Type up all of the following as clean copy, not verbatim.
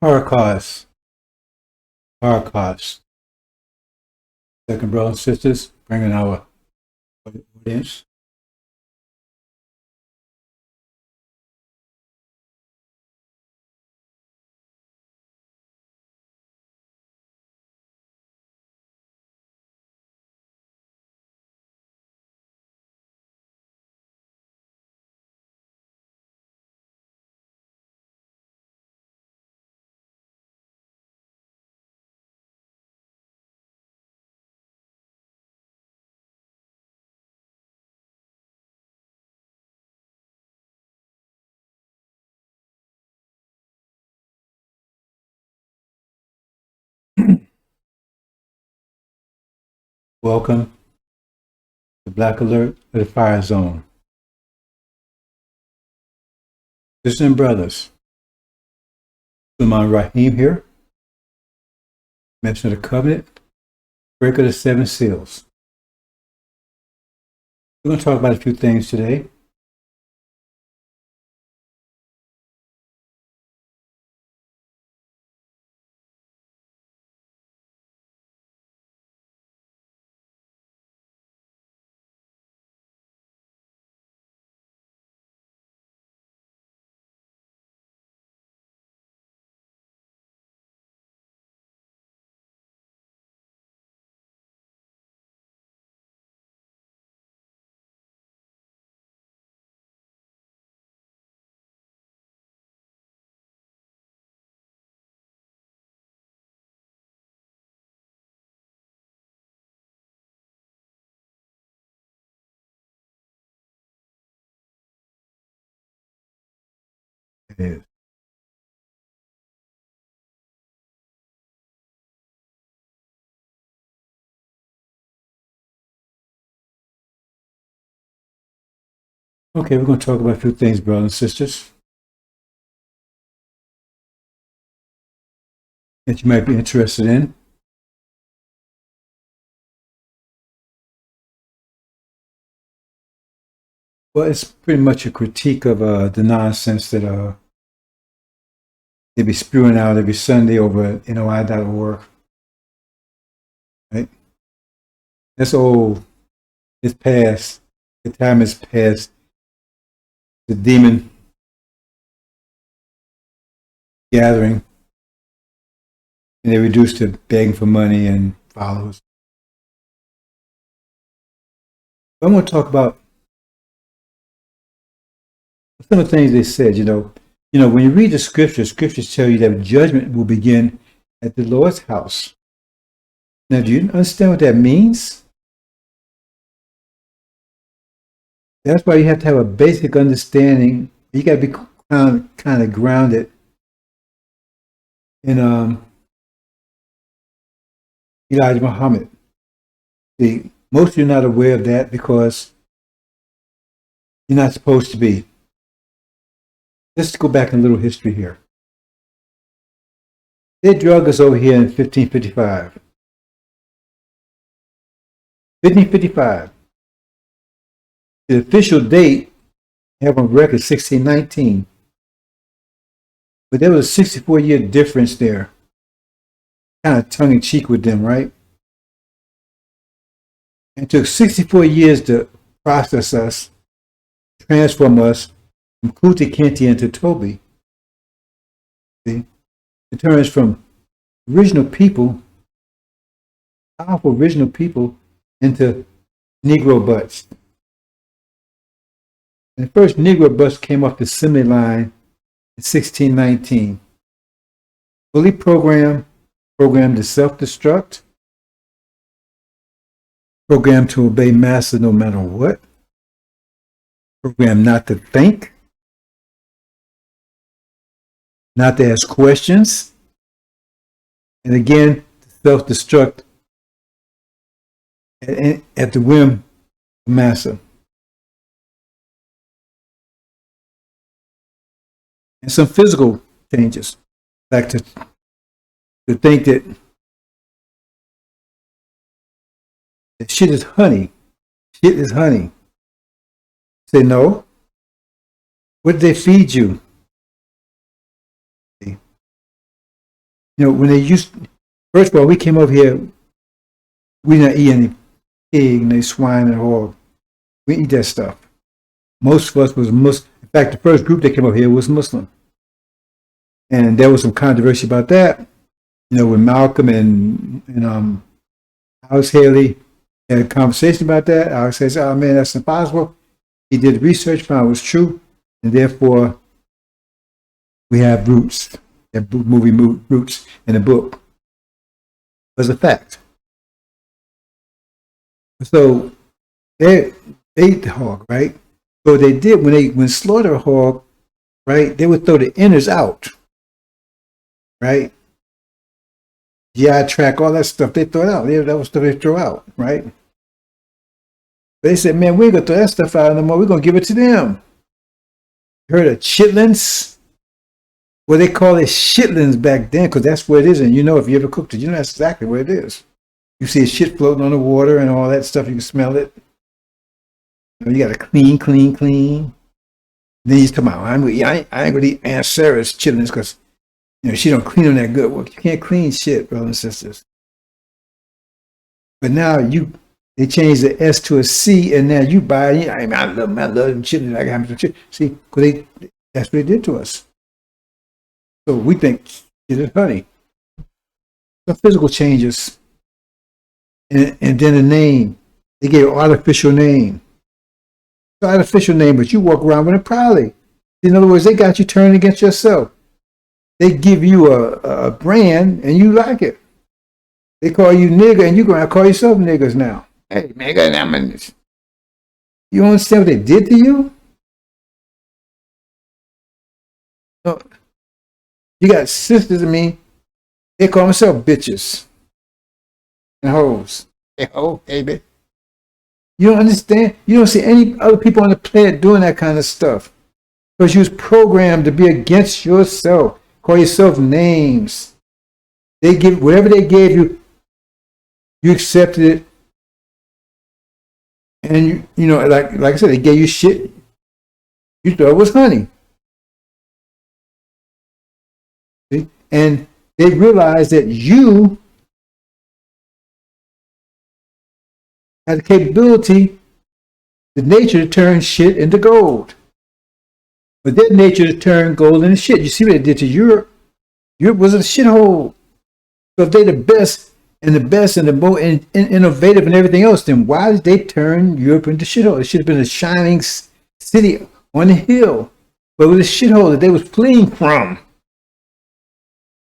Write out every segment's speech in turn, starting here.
FARRAKHAN, FARRAKHAN. Second brothers and sisters, bringing our audience. Welcome to Black Alert of the Fire Zone. Sisters and brothers, Sulaiman Rahim here, Master of the Covenant, Breaker of the Seven Seals. We're going to talk about a few things today. It is. Okay, we're going to talk about a few things, brothers and sisters, that you might be interested in. Well, it's pretty much a critique of the nonsense that they be spewing out every Sunday over at NOI.org. Right? That's old. It's past. The time is past. The demon gathering, and they're reduced to begging for money and followers. I want to talk about some of the things they said. When you read the scriptures tell you that judgment will begin at the Lord's house. Now, do you understand what that means? That's why you have to have a basic understanding. You got to be kind of grounded in Elijah Muhammad. See, most of you are not aware of that because you're not supposed to be. Let's go back in a little history here. They drug us over here in 1555. 1555. The official date, I have on record 1619. But there was a 64-year difference there. Kind of tongue-in-cheek with them, right? It took 64 years to process us, transform us from Kuti Kenti into Toby. See? It turns from original people, powerful original people, into Negro butts. And the first Negro bus came off the assembly line in 1619. Fully programmed to self-destruct, programmed to obey master no matter what, programmed not to think, not to ask questions, and again, to self-destruct at the whim of master. And some physical changes, like to think that shit is honey. Shit is honey. Say no. What did they feed you? when they used, first of all, we came over here, we didn't eat any pig, no swine, and hog. We didn't eat that stuff. Most of us was Muslim. In fact, the first group that came over here was Muslim. And there was some controversy about that. When Malcolm and Alex Haley had a conversation about that. Alex says, "Oh man, that's impossible." He did research, found it was true, and therefore we have roots. That movie Roots in the book was a fact. So they ate the hog, right? So they did when slaughter a hog, right? They would throw the innards out, right? GI tract, all that stuff, they throw it out. That was stuff they throw out, right? But they said, man, we ain't gonna throw that stuff out no more. We're gonna give it to them. You heard of chitlins? Well, they call it shitlins back then because that's what it is. And if you ever cooked it, that's exactly what it is. You see shit floating on the water and all that stuff. You can smell it. You got to clean. Then you come out. I ain't gonna eat Aunt Sarah's chitlins because she don't clean them that good. Well, you can't clean shit, brothers and sisters. But now they changed the S to a C, and now you buy. I love them chitlins. I got some chitlins. See, because that's what they did to us. So we think shit is honey. Some physical changes, and then the name. They gave an artificial name. It's an artificial name, but you walk around with it proudly. In other words, they got you turned against yourself. They give you a brand, and you like it. They call you nigger, and you're going to call yourself niggers now. Hey, nigga, you understand what they did to you? No. You got sisters, they call themselves bitches and hoes. Hey, ho, baby. You don't understand? You don't see any other people on the planet doing that kind of stuff. Because you was programmed to be against yourself. Call yourself names. They give whatever they gave you, you accepted it. And like I said, they gave you shit. You thought it was honey. See? And they realized that you had the capability, the nature to turn shit into gold. But their nature to turn gold into shit. You see what they did to Europe? Europe was a shithole. So if they're the best and the most innovative and everything else, then why did they turn Europe into shithole? It should have been a shining city on the hill. But it was a shithole that they was fleeing from.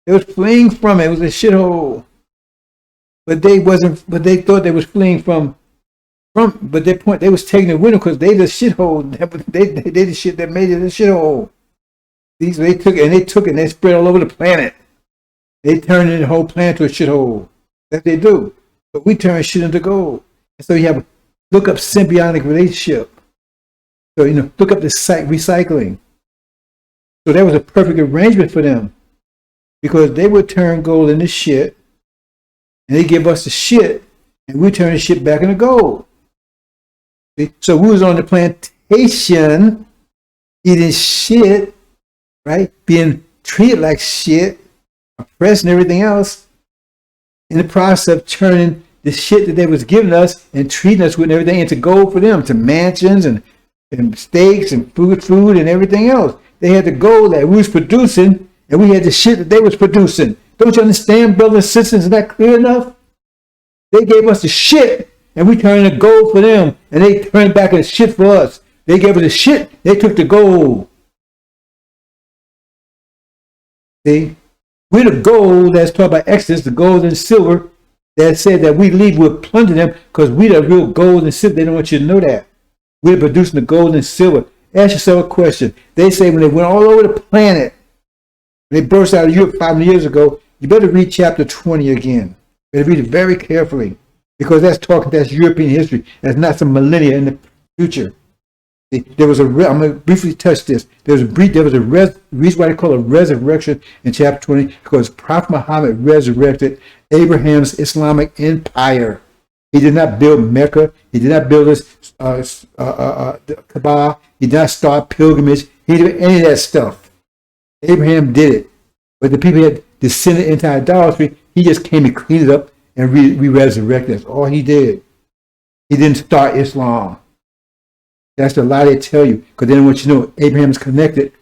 They was fleeing from it. It was a shithole. But they thought they was fleeing from but their point, they was taking the winner because they the shithole. They the shit that made it a shithole. They took it and they spread all over the planet. They turned the whole planet to a shithole. That they do. But we turn shit into gold. And so you have look up symbiotic relationship. So look up the recycling. So that was a perfect arrangement for them. Because they would turn gold into shit, and they give us the shit, and we turn the shit back into gold. See? So we was on the plantation, eating shit, right? Being treated like shit, oppressed and everything else, in the process of turning the shit that they was giving us and treating us with everything into gold for them, to mansions and steaks and food and everything else. They had the gold that we was producing, and we had the shit that they was producing. Don't you understand, brothers and sisters? Is that clear enough? They gave us the shit, and we turned the gold for them, and they turned back the shit for us. They gave us the shit, they took the gold. See? We're the gold that's taught by Exodus, the gold and silver, that said that we leave, we'll plunder them, because we the real gold and silver. They don't want you to know that. We're producing the gold and silver. Ask yourself a question. They say when they went all over the planet, they burst out of Europe 500 years ago, you better read chapter 20 again. You better read it very carefully, because that's European history. That's not some millennia in the future. There was I'm going to briefly touch this. There was a reason why they call it a resurrection in chapter 20, because Prophet Muhammad resurrected Abraham's Islamic empire. He did not build Mecca. He did not build his Kaaba. He did not start pilgrimage. He did any of that stuff. Abraham did it. But the people descended into idolatry. He just came and cleaned it up and re-resurrected. That's all he did. He didn't start Islam. That's the lie they tell you, because they don't want you to know Abraham is connected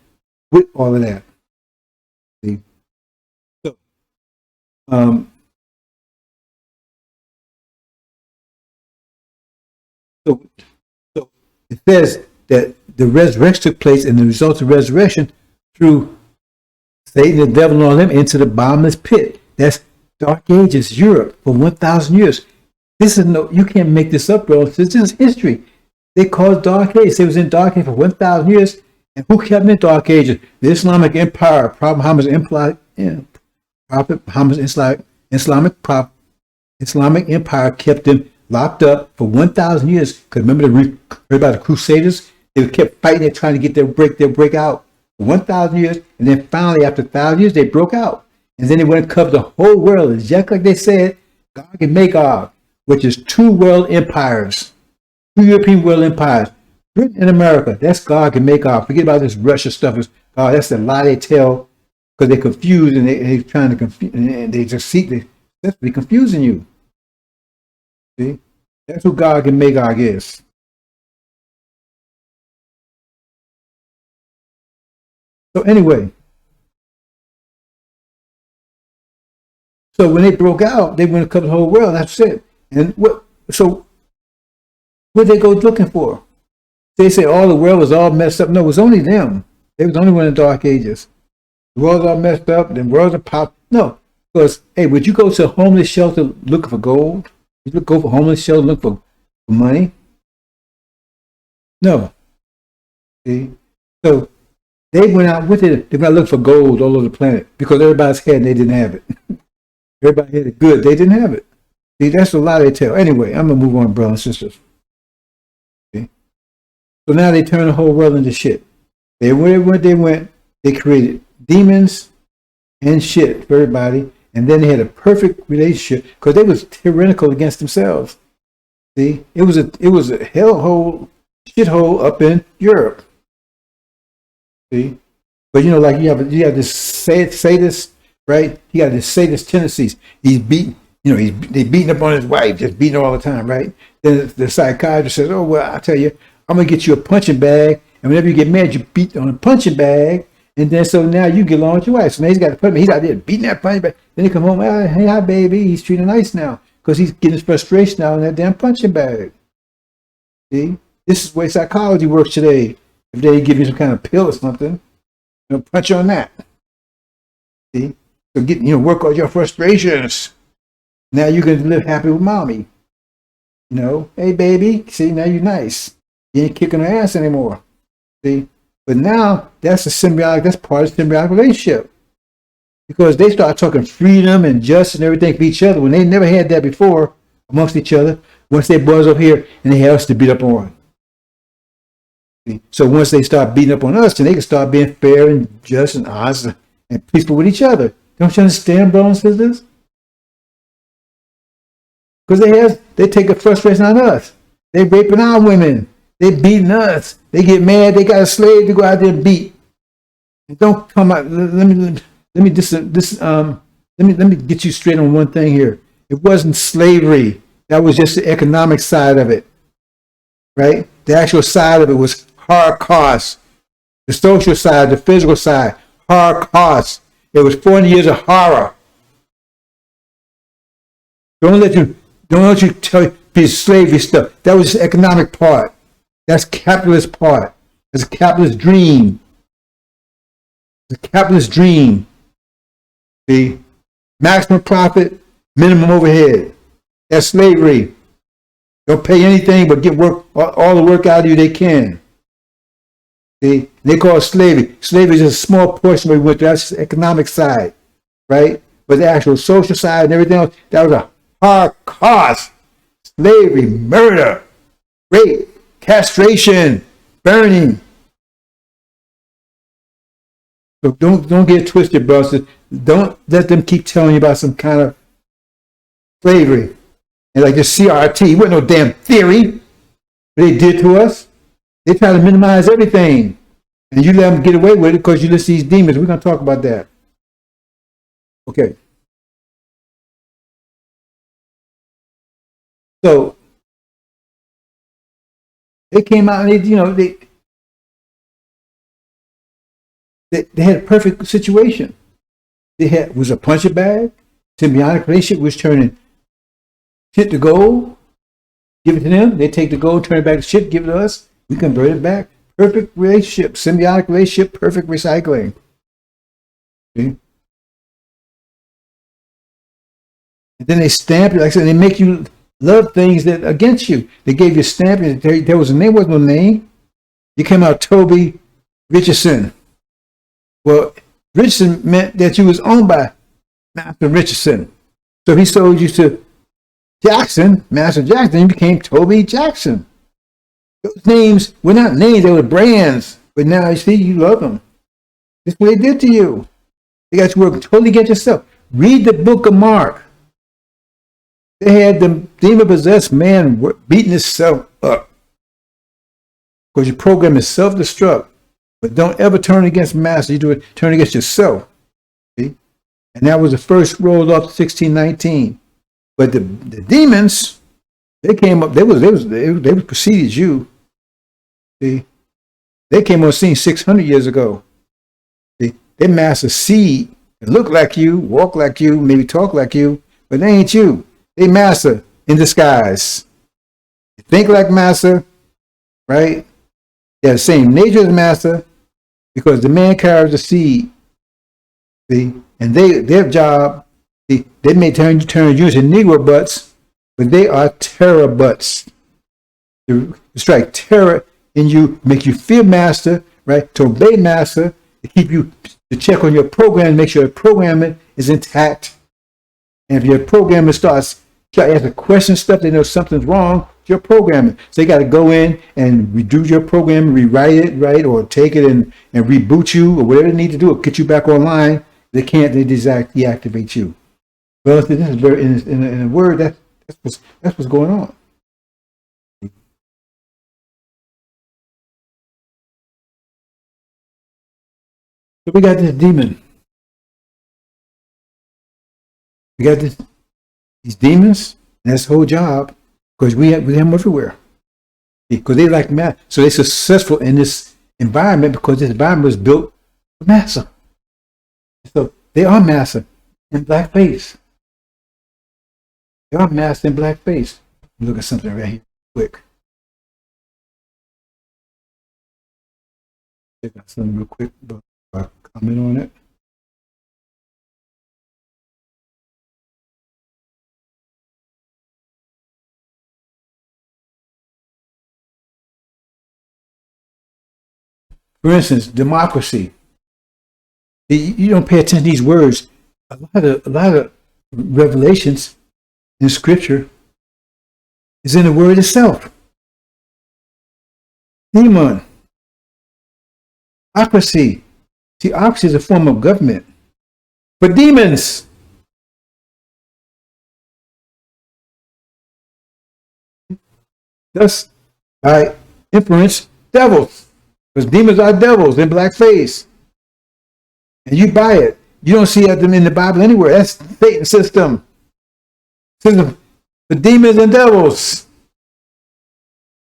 with all of that. See? So, so, so it says that the resurrection took place, and the result of resurrection through Satan, the devil, and all them into the bottomless pit. That's Dark Ages, Europe, for 1,000 years. This is you can't make this up, bro. This is history. They caused Dark Ages. They was in Dark Ages for 1,000 years. And who kept them in Dark Ages? The Islamic Empire, Prophet Muhammad's Empire, Prophet Muhammad's Islamic Empire kept them locked up for 1,000 years. Because remember, heard about the Crusaders? They kept fighting. They're trying to get their break out for 1,000 years. And then finally, after 1,000 years, they broke out. And then they went and covered the whole world. And just like they said, Gog and Magog, which is two world empires, two European world empires, Britain and America. That's Gog and Magog. Forget about this Russia stuff. That's the lie they tell, because they're confused and they're trying to confuse, and they just that's confusing you. See, that's who Gog and Magog is. So anyway, so when they broke out, they went to cover the whole world. That's it. And what they go looking for? They say all the world was all messed up. No, it was only them. They was the only one in the Dark Ages. The world's all messed up. The world's a pop. No, because hey, would you go to a homeless shelter looking for gold? Would you go for homeless shelter looking for money? No. See, so they went out with it. They went out looking for gold all over the planet because everybody's had and they didn't have it. Everybody had it good. They didn't have it. See, that's a lie they tell. Anyway, I'm going to move on, brothers and sisters. Okay? So now they turn the whole world into shit. Wherever they went, they created demons and shit for everybody. And then they had a perfect relationship because they was tyrannical against themselves. See, it was a hellhole, shithole up in Europe. See, but you know, like you have this sadist, right? He got this sadist tendencies. He's beating. You know, they beating up on his wife, just beating her all the time, right? Then the psychiatrist says, "Oh well, I tell you, I'm gonna get you a punching bag, and whenever you get mad, you beat on a punching bag, and then so now you get along with your wife. So now he's got to put him. He's out there beating that punching bag. Then he come home, hey, hi baby. He's treating her nice now because he's getting his frustration out on that damn punching bag. See, this is the way psychology works today. If they give you some kind of pill or something, punch on that. See, so work on your frustrations. Now you can live happy with mommy. Hey baby, see, now you're nice. You ain't kicking her ass anymore. See? But now that's part of the symbiotic relationship. Because they start talking freedom and justice and everything for each other when they never had that before amongst each other. Once they boys up here and they have us to beat up on. See? So once they start beating up on us, then they can start being fair and just and honest and peaceful with each other. Don't you understand, brothers and sisters? Because they take a frustration on us. They raping our women. They beating us. They get mad. They got a slave to go out there and beat. And don't come out. Let me get you straight on one thing here. It wasn't slavery. That was just the economic side of it, right? The actual side of it was hard costs. The social side, the physical side, hard costs. It was 40 years of horror. Don't let you tell this slavery stuff. That was the economic part. That's capitalist part. That's a capitalist dream. It's a capitalist dream. See? Maximum profit, minimum overhead. That's slavery. Don't pay anything but get all the work out of you they can. See? They call it slavery. Slavery is just a small portion of what we went through. That's the economic side, right? But the actual social side and everything else, that was a hard cost. Slavery, murder, rape, castration, burning. So don't get twisted, brothers. Don't let them keep telling you about some kind of slavery. And like the CRT, it wasn't no damn theory. They did to us. They try to minimize everything. And you let them get away with it because you listen to these demons. We're going to talk about that. Okay. So they came out and they had a perfect situation. They had was a punching bag. Symbiotic relationship was turning shit to gold. Give it to them. They take the gold, turn it back to shit, give it to us. We convert it back. Perfect relationship, symbiotic relationship, perfect recycling. See? And then they stamp it, like I said, they make you love things that against you. They gave you a stamp. There was a name, wasn't no name. You came out Toby Richardson. Well, Richardson meant that you was owned by Master Richardson. So he sold you to Jackson, Master Jackson, you became Toby Jackson. Those names were not names, they were brands. But now you see, you love them. That's what they did to you. They got you working totally against yourself. Read the book of Mark. They had the demon-possessed man beating himself up. Because your program is self-destruct. But don't ever turn against master. You do it, turn against yourself. See? And that was the first rolled off 1619. But the demons, they came up, they preceded you. See? They came on scene 600 years ago. See? They master seed and look like you, walk like you, maybe talk like you, but they ain't you. They master in disguise. They think like master, right? They have the same nature as master because the man carries the seed. See? And their job, they may turn you into Negro butts, but they are terror butts. To strike terror in you, make you fear master, right? To obey master, to keep you, to check on your program, make sure your programming is intact. And if your programming starts trying to ask a question stuff, they know something's wrong with your programming. So they got to go in and redo your program, rewrite it, right? Or take it and reboot you or whatever they need to do, or get you back online. They can't, they deactivate you. Well, this is very, in a word, that's what's going on. So we got this demon. We got these demons, and that's the whole job, because we have them everywhere. Because they like math. So they're successful in this environment because this environment was built for massa. So they are massa in blackface. They are massa in blackface. Look at something right here, quick. Check out something real quick, but I'll comment on it. For instance, democracy. You don't pay attention to these words. A lot of revelations in Scripture is in the word itself. Demon. Ocracy. Theocracy is a form of government. But demons. Thus, by inference, devils. Because demons are devils in blackface. And you buy it. You don't see them in the Bible anywhere. That's Satan's system. System for demons and devils.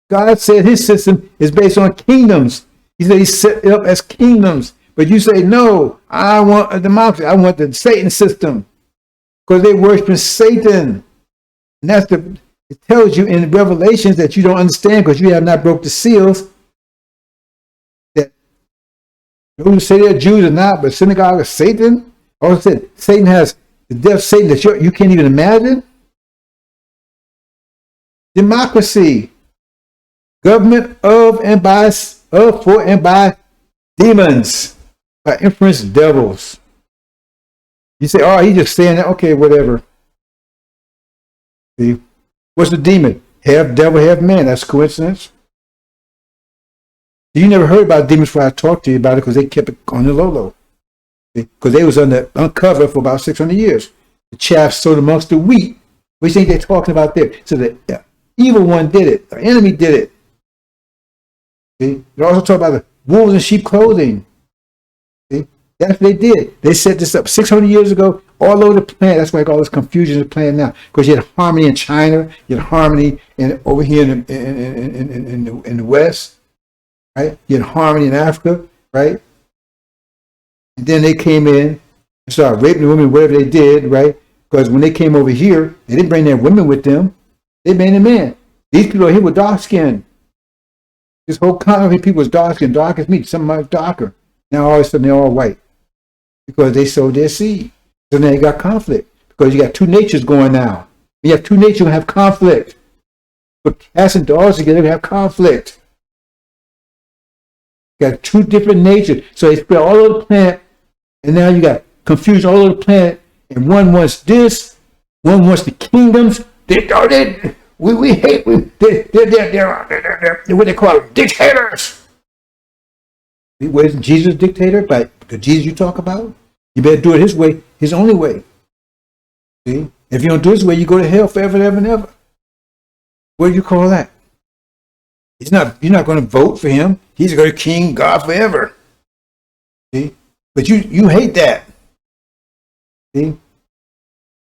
God said his system is based on kingdoms. He said he set it up as kingdoms. But you say, no, I want a democracy. I want the Satan system. Because they worship Satan. And it tells you in Revelations that you don't understand because you have not broke the seals. Those who say they're Jews or not, but synagogue of Satan. Also said Satan has the death of Satan that you can't even imagine. Democracy, government of and by, of, for and by demons, by inference devils. You say, oh, he's just saying that. Okay, whatever. See, what's the demon? Half devil, half man. That's coincidence. You never heard about demons before I talked to you about it because they kept it on the low. Because they was uncovered for about 600 years. The chaff sowed amongst the wheat. What do you think they're talking about there? So the evil one did it. The enemy did it. See? They also talk about the wolves in sheep clothing. See? That's what they did. They set this up 600 years ago all over the planet. That's why all this confusion is playing now. Because you had harmony in China, you had harmony over here in the West, right? You had harmony in Africa, right? And then they came in and started raping the women, whatever they did, right? Because when they came over here, they didn't bring their women with them. They brought them in. These people here were dark skinned. This whole continent of people was dark skinned, dark as me. Some are darker. Now all of a sudden they're all white because they sowed their seed. So now you got conflict because you got two natures going now. When you have two natures, you have conflict. But cats and dogs together, you have conflict. You got two different natures. So they spread all over the planet, and now you got confusion all over the planet. And one wants this, one wants the kingdoms. We hate. They're what they call them, dictators. Wasn't Jesus a dictator? By the Jesus you talk about? You better do it his way, his only way. See? If you don't do it his way, you go to hell forever and ever and ever. What do you call that? You're not going to vote for him. He's going to king God forever. See? But you hate that. See?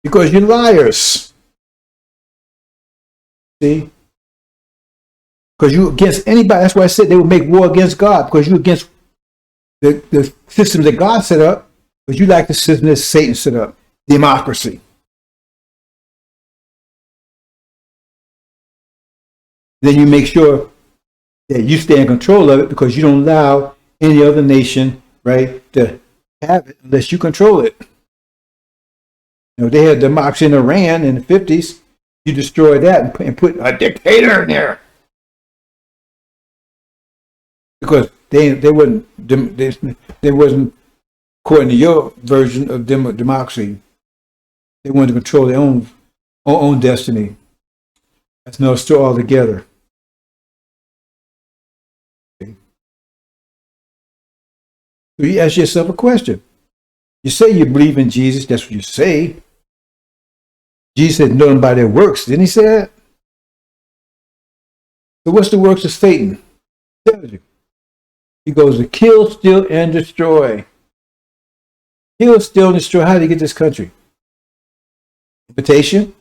Because you're liars. See? Because you're against anybody. That's why I said they would make war against God. Because you're against the system that God set up. But you like the system that Satan set up. Democracy. Then you make sure that you stay in control of it because you don't allow any other nation, right, to have it unless you control it. You know, they had democracy in Iran in the 50s. You destroy that and put a dictator in there. Because they wasn't according to your version of democracy. They wanted to control their own destiny. That's another story altogether. Okay. So you ask yourself a question. You say you believe in Jesus. That's what you say. Jesus said, know them by their works. Didn't he say that? So what's the works of Satan? He tells you. He goes to kill, steal, and destroy. Kill, steal, and destroy. How did he get this country? Invitation?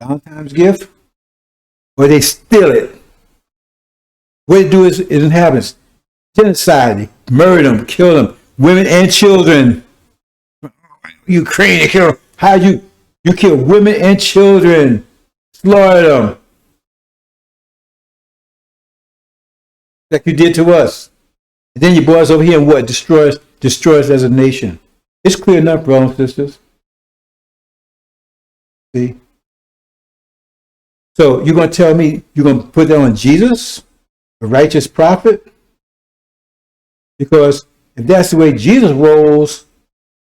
Valentine's gift? Or they steal it? What they do is inhabitants. Genocide. They murder them, kill them. Women and children. Ukraine, they kill them. How you kill women and children? Slaughter them. Like you did to us. And then you brought us over here and what? Destroy us as a nation. It's clear enough, brothers and sisters. See? So you're going to tell me you're going to put that on Jesus, a righteous prophet? Because if that's the way Jesus rolls,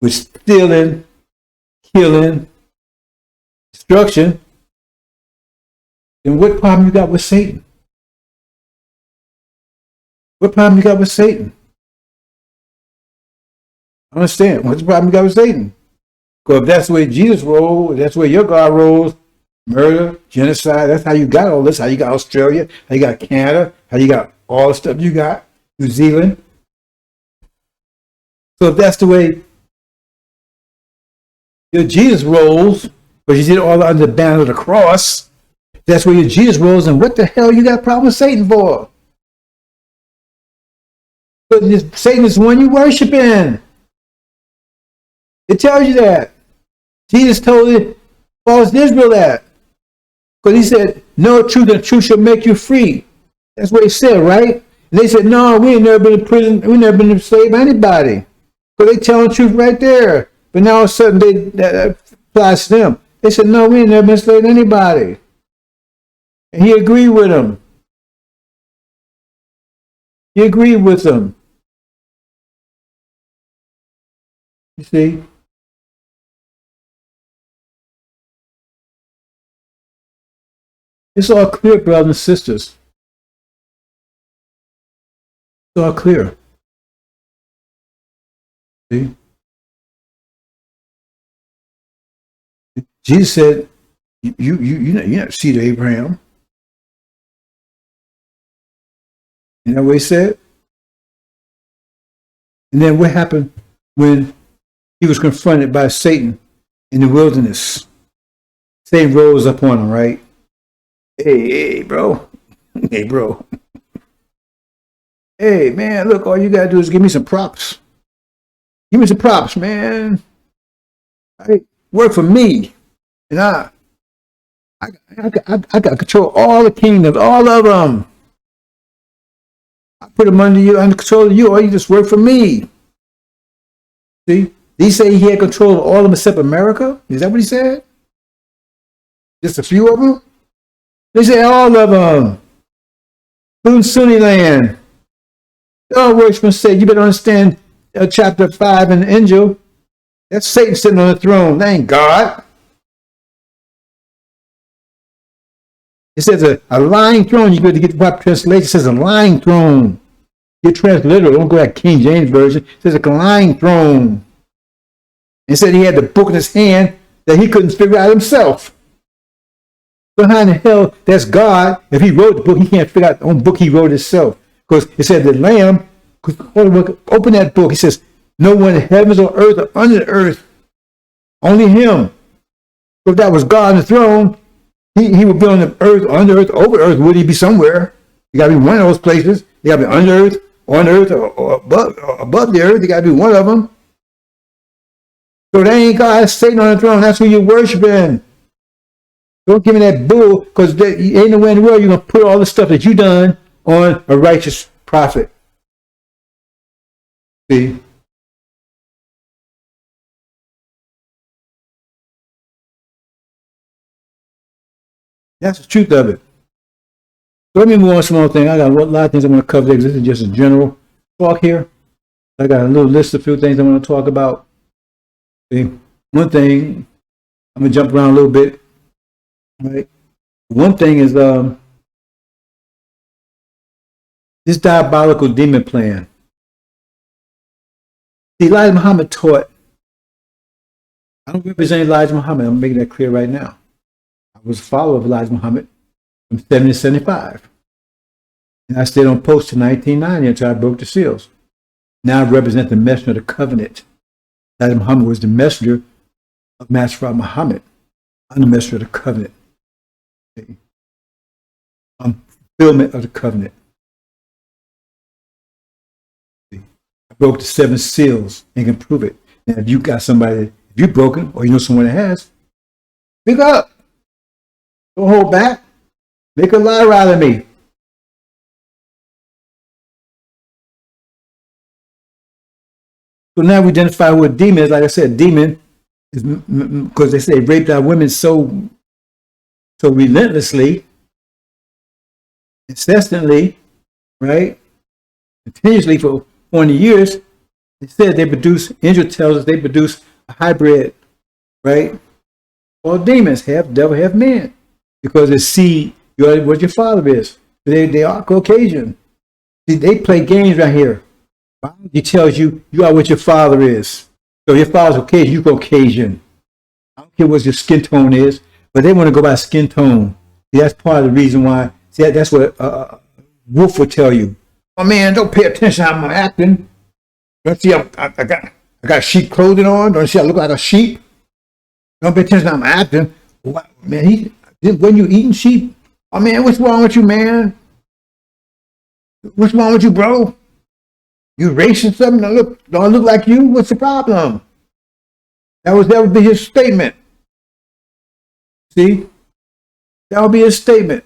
with stealing, killing, destruction, then what problem you got with Satan? What problem you got with Satan? I understand. What's the problem you got with Satan? Because if that's the way Jesus rolls, that's the way your God rolls, murder, genocide, that's how you got all this, how you got Australia, how you got Canada, how you got all the stuff you got, New Zealand. So if that's the way your Jesus rolls, but you did it all under the banner of the cross, that's where your Jesus rolls, and what the hell you got a problem with Satan for? But Satan is the one you worshiping. It tells you that. Jesus told it, false Israel that. Because he said, know the truth, and the truth shall make you free. That's what he said, right? And they said, no, we ain't never been in prison, we never been enslaved by anybody. So they telling the truth right there. But now all of a sudden that applies to them. They said, no, we ain't never been enslaved to anybody. And he agreed with them. He agreed with them. You see? It's all clear, brothers and sisters. It's all clear. See? Jesus said, you're not seed of Abraham. You know what he said? And then what happened when he was confronted by Satan in the wilderness. Satan rose up on him, right? Hey, bro. Hey, bro. Hey, man, look, all you got to do is give me some props. Give me some props, man. Right? Work for me. And I got control of all the kingdoms, all of them. I put them under you, under control of you, or you just work for me. See? Did he say he had control of all of them except America? Is that what he said? Just a few of them? They said all of them. Including Sunni land. Oh, Worshipman said, you better understand chapter 5 in the AL-INJIL. That's Satan sitting on the throne. That ain't God. It says a lying throne. You got to get the proper translation. It says a lying throne. Get transliteral. Don't go like King James Version. It says a lying throne. It said he had the book in his hand that he couldn't figure out himself. So how in the hell that's God? If he wrote the book, he can't figure out the own book he wrote himself. Because it said the Lamb, open that book. He says, no one in heavens or earth or under the earth, only him. So if that was God on the throne, he would be on the earth, under earth, over earth. Would he be somewhere? You got to be one of those places. You got to be under earth, on earth, or above the earth. You got to be one of them. So that ain't God. That's Satan on the throne. That's who you're worshiping. Don't give me that bull, because ain't nowhere in the world you're going to put all the stuff that you done on a righteous prophet. See? That's the truth of it. So let me move on to some more thing. I got a lot of things I want to cover there, because this is just a general talk here. I got a little list of a few things I want to talk about. See? One thing, I'm going to jump around a little bit. Right? One thing is this diabolical demon plan. See, Elijah Muhammad taught. I don't represent Elijah Muhammad. I'm making that clear right now. I was a follower of Elijah Muhammad from 70 to 75. And I stayed on post to 1990 until I broke the seals. Now I represent the messenger of the covenant. Elijah Muhammad was the messenger of Master Muhammad. I'm the messenger of the covenant. I'm fulfillment of the covenant. I broke the 7 seals and can prove it. Now, if you got somebody, if you're broken, or you know someone that has, pick up. Don't hold back. Make a liar out of me. So now we identify who a demon is. Like I said, demon is because they say raped our women so relentlessly, incessantly, right? Continuously for 20 years. They said they produce, AL-INJIL tells us they produce a hybrid, right? All demons, half devil, half man. Because they see what your father is. They are Caucasian. See, they play games right here. Biology tells you are what your father is. So if your father's Caucasian, you're Caucasian. I don't care what your skin tone is, but they want to go by skin tone. See, that's part of the reason why. See, that's what Wolf would tell you. Oh man, don't pay attention how I'm acting. Don't see I got sheep clothing on. Don't see I look like a sheep. Don't pay attention how I'm acting. What, man, when you eating sheep? Oh man, what's wrong with you, man? What's wrong with you, bro? You racist something? Don't I look like you? What's the problem? That would be his statement. See? That would be his statement.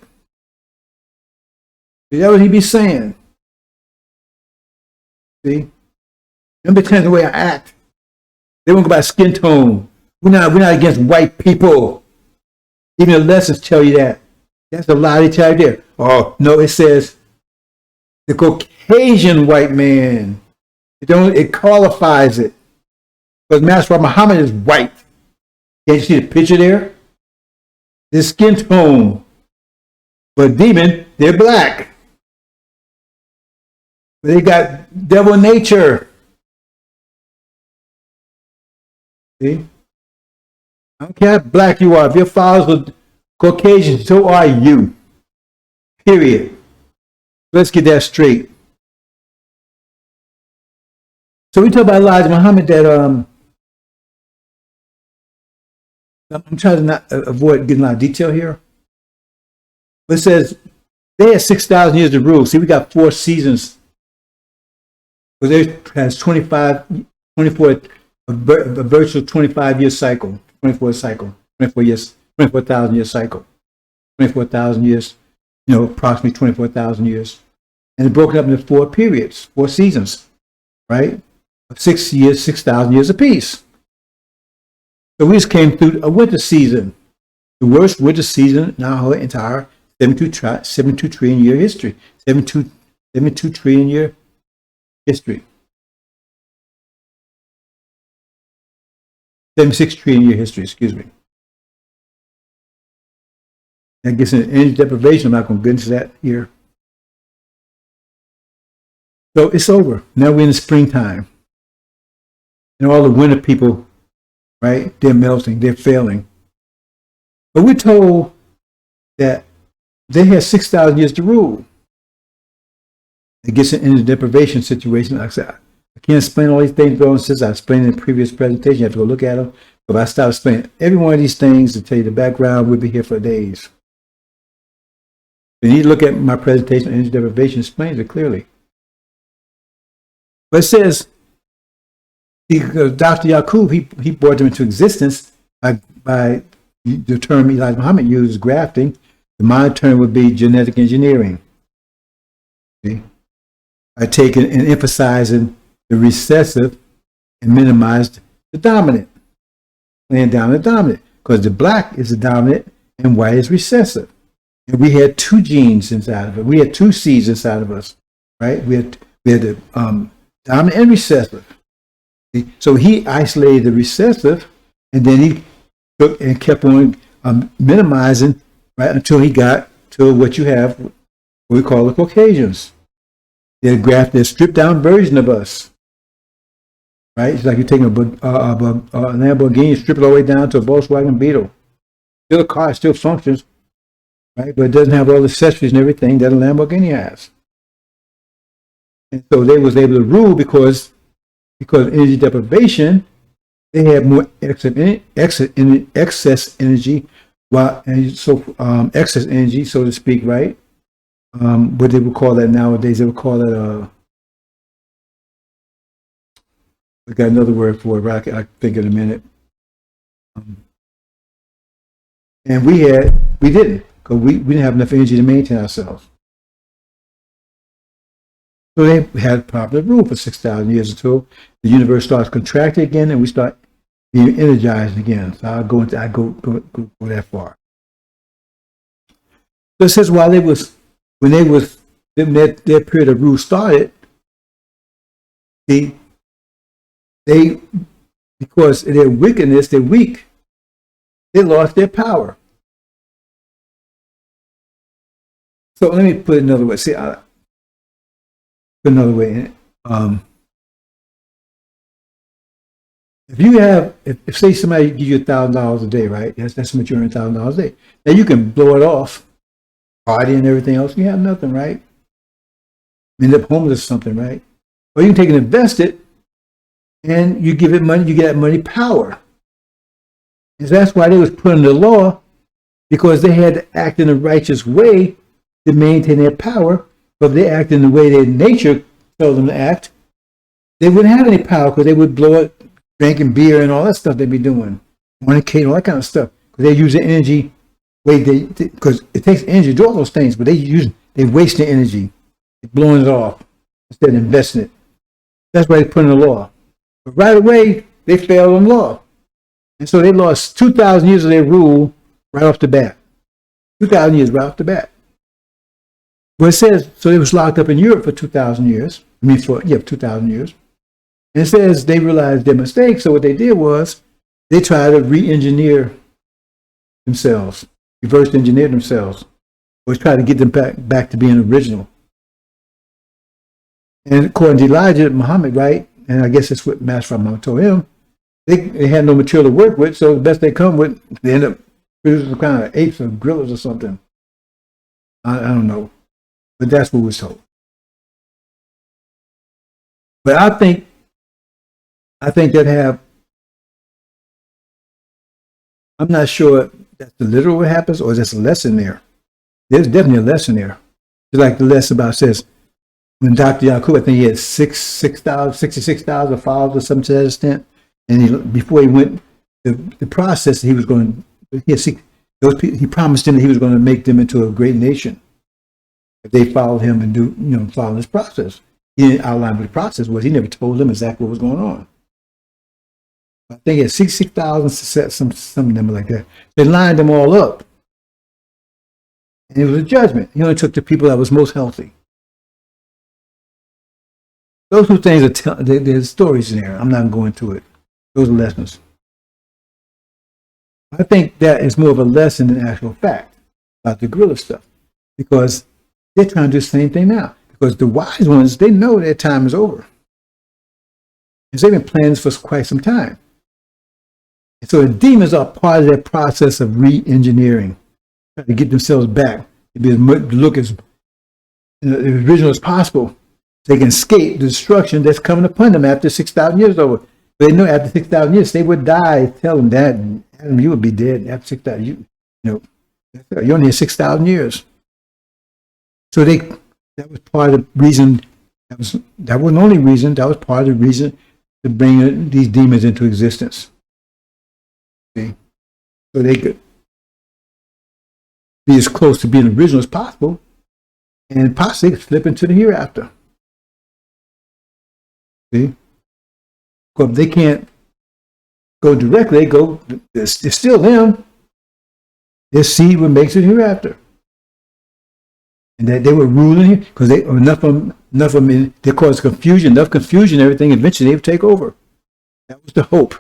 See, that would he be saying. See? Don't pretend the way I act. They won't go by skin tone. We're not against white people. Even the lessons tell you that. That's a lie they tell you there. Oh no, it says the Caucasian white man. It qualifies it. Because Master Muhammad is white. Can't you see the picture there? The skin tone. But demon, they're black. But they got devil nature. See? I don't care how black you are. If your fathers were Caucasian, so are you. Period. Let's get that straight. So we talk about Elijah Muhammad that I'm trying to not avoid getting a lot of detail here. But it says they had 6,000 years to rule. See, we got 4 seasons. But there has 24, a virtual 25-year cycle, 24 cycle, 24 years, 24,000 year cycle, 24,000 years, approximately 24,000 years. And it's broken up into 4 periods, 4 seasons, right? 6 years, 6,000 years apiece. So we just came through a winter season, the worst winter season in our entire 72 trillion year history. 72 trillion year history. 76 trillion year history, excuse me. I guess in energy deprivation, I'm not going to get into that here. So it's over. Now we're in the springtime. And all the winter people, right, they're melting, they're failing. But we're told that they had 6,000 years to rule. It gets in the deprivation situation. Like I said, I can't explain all these things, brothers and sisters. I explained in the previous presentation. You have to go look at them. But if I start explaining every one of these things to tell you the background, we'll be here for days. You need to look at my presentation on energy deprivation, explains it clearly. But it says, Dr. Yaqub, he brought them into existence by the term Elijah Muhammad used, grafting. The modern term would be genetic engineering. See? By taking and emphasizing the recessive and minimized the dominant. Laying down the dominant. Because the black is the dominant and white is recessive. And we had 2 genes inside of it. We had 2 seeds inside of us, right? We had the dominant and recessive. See? So he isolated the recessive, and then he took and kept on minimizing, right, until he got to what you have, what we call the Caucasians. They're grafted, stripped down version of us, right? It's like you're taking a Lamborghini, strip it all the way down to a Volkswagen Beetle. Still a car, still functions, right? But it doesn't have all the accessories and everything that a Lamborghini has. And so they was able to rule because of energy deprivation. They had more excess energy, excess energy, so to speak, right? What they would call that nowadays, they would call that we got another word for it, right? I think in a minute. And we didn't, because we didn't have enough energy to maintain ourselves. So they had proper rule for 6,000 years until the universe starts contracting again and we start being energized again. So I'll go that far. So it says when their period of rule started, because of their wickedness, they're weak, they lost their power. So let me put it another way. See, put another way in it. If say somebody gives you $1,000 a day, right? That's how much you earn, $1,000 a day. Now you can blow it off, party and everything else. You have nothing, right? End up homeless or something, right? Or you can take and invest it, and you give it money. You get that money power. And that's why they was put under law, because they had to act in a righteous way to maintain their power. But if they act in the way their nature tells them to act, they wouldn't have any power, because they would blow it, drinking beer and all that stuff they'd be doing, fornicating, all that kind of stuff. Because they use the energy, because it takes energy to do all those things, but they waste the energy, they're blowing it off instead of investing it. That's why they put in the law. But right away, they failed on law. And so they lost 2,000 years of their rule right off the bat. 2,000 years right off the bat. Well, it says, so they was locked up in Europe for 2,000 years. 2,000 years. And it says they realized their mistake, so what they did was they tried to re-engineer themselves, reverse engineer themselves, or try to get them back to being original. And according to Elijah Muhammad, right, and I guess that's what Master Muhammad told him, they had no material to work with, so the best they come with, they end up producing some kind of apes or gorillas or something. I don't know, but that's what was told. But I think that have I'm not sure that's the literal what happens or there's a lesson there. There's definitely a lesson there. Just like the lesson about says when Dr. Yakub, I think he had 66,000 followers or something to that extent. And before he went, the process he was going to, he promised them that he was going to make them into a great nation if they followed him and follow this process. He didn't outline what the process was. He never told them exactly what was going on. I think he had 66,000, some number like that. They lined them all up. And it was a judgment. He only took the people that was most healthy. Those two things there's stories in there. I'm not going to it. Those are lessons. I think that is more of a lesson than actual fact about the guerrilla stuff. Because they're trying to do the same thing now. Because the wise ones, they know their time is over. And they've been planning this for quite some time. And so the demons are part of that process of re-engineering, trying to get themselves back to be look as original as possible. They can escape the destruction that's coming upon them after 6,000 years over. They know after 6,000 years they would die. Tell them that, Adam, you would be dead after 6,000. You only had 6,000 years. So that was part of the reason. That wasn't the only reason. That was part of the reason to bring these demons into existence. See? So they could be as close to being original as possible, and possibly slip into the hereafter. See? Because they can't go directly, it's still them. Their seed what makes it hereafter. And that they were ruling here, because enough of them, they caused confusion, everything, eventually they would take over. That was the hope.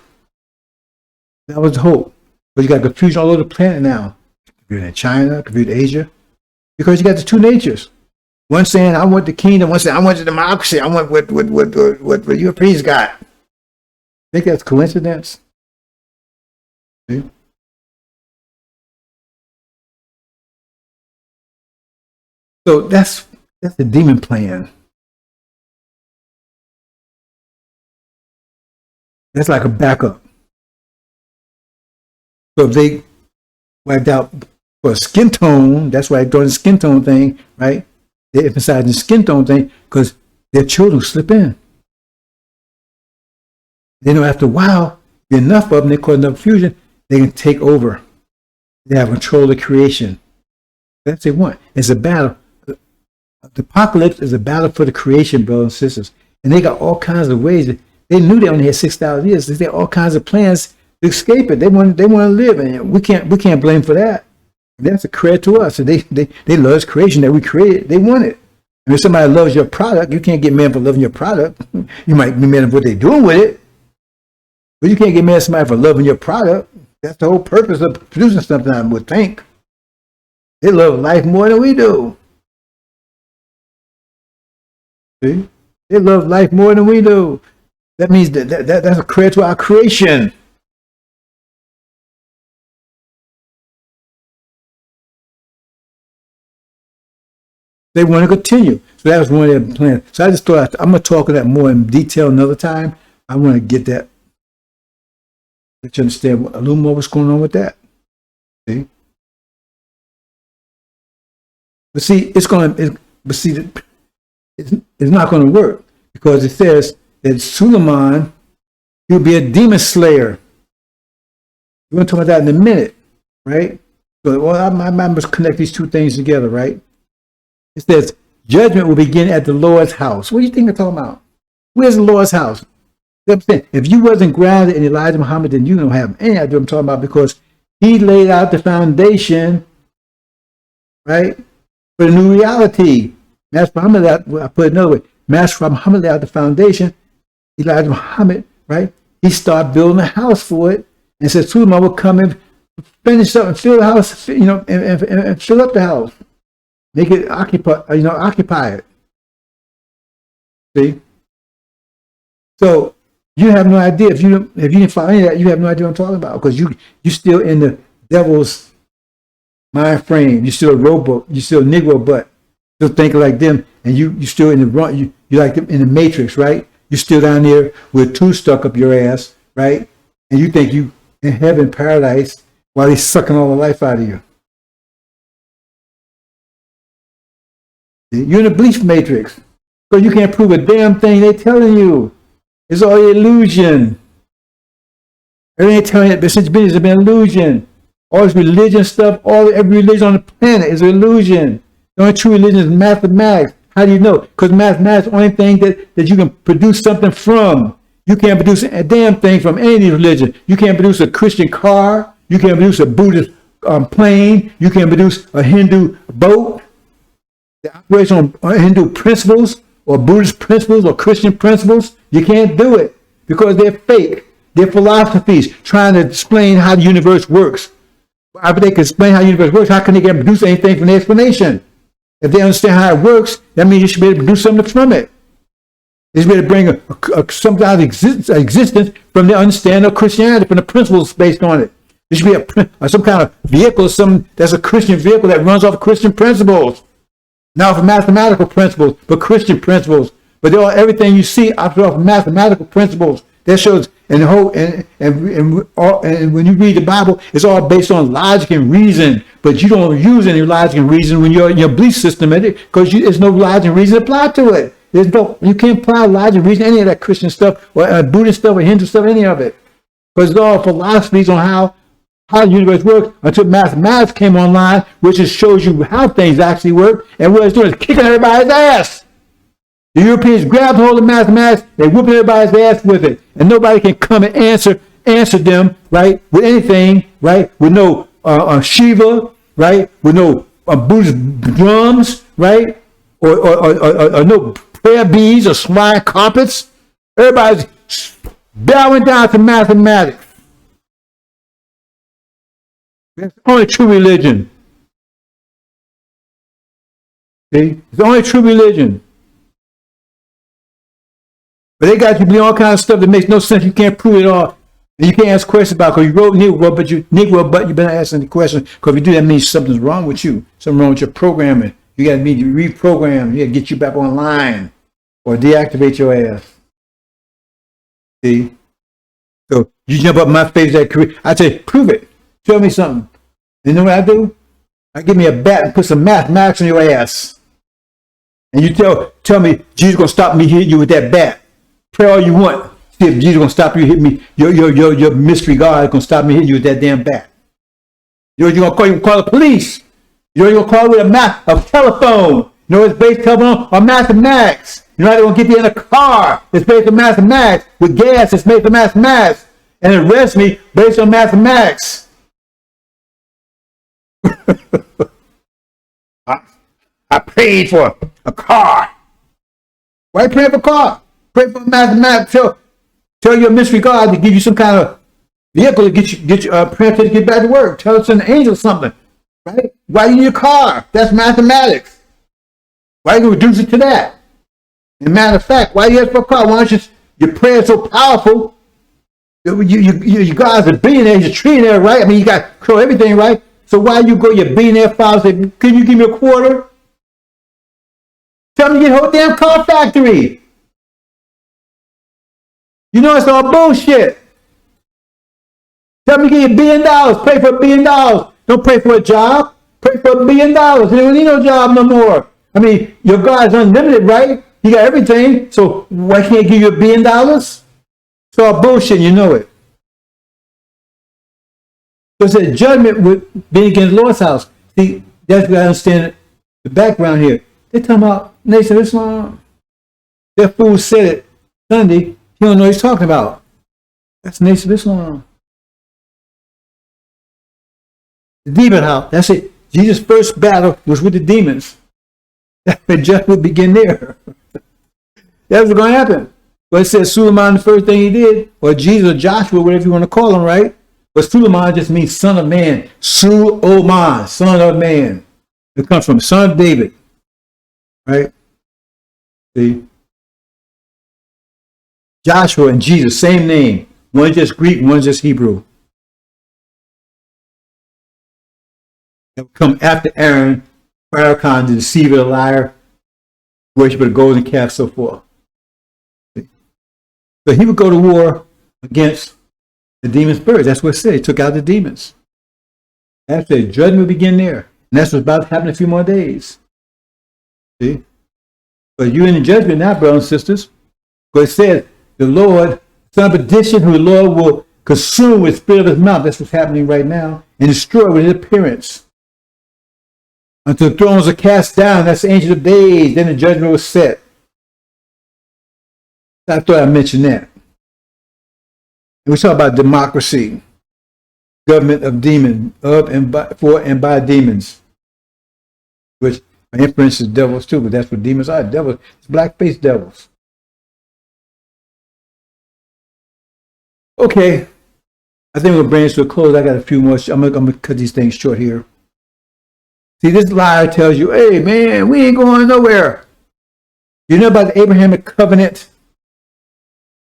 But you got confusion all over the planet now. Confusion in China, confusion in Asia. Because you got the two natures. One saying, I want the kingdom. One saying, I want the democracy. I want what the Europeans got. Think that's coincidence? See? So that's the demon plan. That's like a backup. So if they wiped out for a skin tone, that's why they're doing the skin tone thing, right? They emphasize the skin tone thing because their children slip in. They know after a while, enough of them, they cause enough fusion, they can take over. They have control of creation. That's what they want. It's a battle. The apocalypse is a battle for the creation, brothers and sisters. And they got all kinds of ways. They knew they only had 6,000 years. They had all kinds of plans to escape it. They want to live, and we can't blame for that. That's a credit to us. And they love this creation that we created. They want it. And if somebody loves your product, you can't get mad for loving your product. You might be mad at what they're doing with it, but you can't get mad at somebody for loving your product. That's the whole purpose of producing something, I would think. They love life more than we do. See? They love life more than we do. That means that's a credit to our creation. They want to continue. So that was one of their plans. So I just thought I'm going to talk about that more in detail another time. I want to get that, let you understand a little more what's going on with that. See? But see, it's not going to work because it says that Suleiman, he'll be a demon slayer. We're going to talk about that in a minute, right? So I must connect these two things together, right? It says judgment will begin at the Lord's house. What do you think they're talking about? Where's the Lord's house? If you wasn't grounded in Elijah Muhammad, then you don't have any idea what I'm talking about because he laid out the foundation, right, for the new reality. Master Muhammad, I put it another way. Master Muhammad laid out the foundation. Elijah Muhammad, right? He started building a house for it, and said Suleiman will come and finish up and fill the house, and fill up the house, make it occupy it. See? So you have no idea if you didn't follow any of that. You have no idea what I'm talking about because you're still in the devil's mind frame. You're still a robot. You're still a Negro butt. Still thinking like them, and you still in the run. You like them in the Matrix, right? You're still down there with two stuck up your ass, right? And you think you in heaven, paradise, while he's sucking all the life out of you. You're in a belief matrix. Because you can't prove a damn thing they're telling you. It's all illusion. Everything they're telling you since business has been illusion. All this religion stuff, every religion on the planet is an illusion. The only true religion is mathematics. How do you know? Because mathematics is the only thing that you can produce something from. You can't produce a damn thing from any religion. You can't produce a Christian car. You can't produce a Buddhist plane. You can't produce a Hindu boat. The operation on Hindu principles or Buddhist principles or Christian principles, you can't do it because they're fake. They're philosophies trying to explain how the universe works. After they can explain how the universe works, how can they produce anything from the explanation? If they understand how it works, that means you should be able to produce something from it. They should be able to bring some kind of existence from the understanding of Christianity, from the principles based on it. There should be some kind of vehicle, that's a Christian vehicle that runs off Christian principles. Not from mathematical principles, but Christian principles. But everything you see off of mathematical principles. That shows, and when you read the Bible, it's all based on logic and reason. But you don't use any logic and reason when you're in your belief system, because there's no logic and reason applied to it. You can't apply logic and reason any of that Christian stuff or Buddhist stuff or Hindu stuff, any of it, because it's all philosophies on how the universe works until mathematics came online, which just shows you how things actually work. And what it's doing is kicking everybody's ass. The Europeans grabbed hold of mathematics, they whooping everybody's ass with it. And nobody can come and answer them, right, with anything, right, with no Shiva, right, with no Buddhist drums, right, or no prayer beads or swine carpets. Everybody's bowing down to mathematics. That's the only true religion. See? It's the only true religion. But they got you believe all kinds of stuff that makes no sense. You can't prove it all. And you can't ask questions about it because you wrote Negro, but you've been asking the question. Because if you do that, means something's wrong with you. Something wrong with your programming. You got to reprogram. You got to get you back online or deactivate your ass. See? So you jump up my face that career. I say, prove it. Show me something. You know what I do? I give me a bat and put some mathematics on your ass. And you tell me Jesus gonna stop me hitting you with that bat. Pray all you want. See if Jesus gonna stop you hitting me. Your mystery God is gonna stop me hitting you with that damn bat. You know what you're gonna call? You call the police. You know what you're gonna call with a telephone. You know it's based on mathematics. You know how they're gonna get you in a car. It's based on mathematics. With gas, it's based on mathematics. And arrest me based on mathematics. I paid for a car. Why are you praying for a car? Pray for mathematics. Tell your mystery God to give you some kind of vehicle to get you prayer to get back to work. Tell us an angel something. Right? Why you need a car? That's mathematics. Why you reduce it to that? And matter of fact, why you ask for a car? Why don't your prayer is so powerful? You guys are billionaires, you're trillionaire, right? I mean, you got to control everything, right? So why you go your billionaire father say, can you give me a quarter? Tell me to get a whole damn car factory. You know it's all bullshit. Tell me to get you $1 billion. Pray for $1 billion. Don't pray for a job. Pray for $1 billion. You don't need no job no more. I mean, your God's unlimited, right? You got everything. So why can't he give you $1 billion? It's all bullshit. You know it. Because the judgment would be against the Lord's house. See, that's what I understand the background here. They're talking about Nation of Islam. That fool said it Sunday. He don't know what he's talking about. That's Nation of Islam. The demon house. That's it. Jesus' first battle was with the demons. The judgment would begin there. That was going to happen. But it says Suleiman, the first thing he did, or Jesus or Joshua, whatever you want to call him, right? But Suleiman just means son of man. Suleiman, son of man. It comes from son of David. Right? See? Joshua and Jesus, same name. One's just Greek, one's just Hebrew. That would come after Aaron, FARRAKHAN, the deceiver, the liar, worship of the golden calf, so forth. See? So he would go to war against the demon spirits. That's what it said. He took out the demons. After the judgment will begin there. And that's what's about to happen in a few more days. See? But you're in the judgment now, brothers and sisters. Because it says, the Lord, son of perdition, who the Lord will consume with the spirit of his mouth. That's what's happening right now. And destroy with his appearance. Until the thrones are cast down. That's the Ancient of Days. Then the judgment was set. I thought I'd mention that. And we talk about democracy. Government of demons, of and by, for and by demons. Which influences devils too, but that's what demons are. Devils. It's black-faced devils. Okay. I think we'll bring this to a close. I got a few more. I'm gonna cut these things short here. See, this liar tells you, hey man, we ain't going nowhere. You know about the Abrahamic covenant?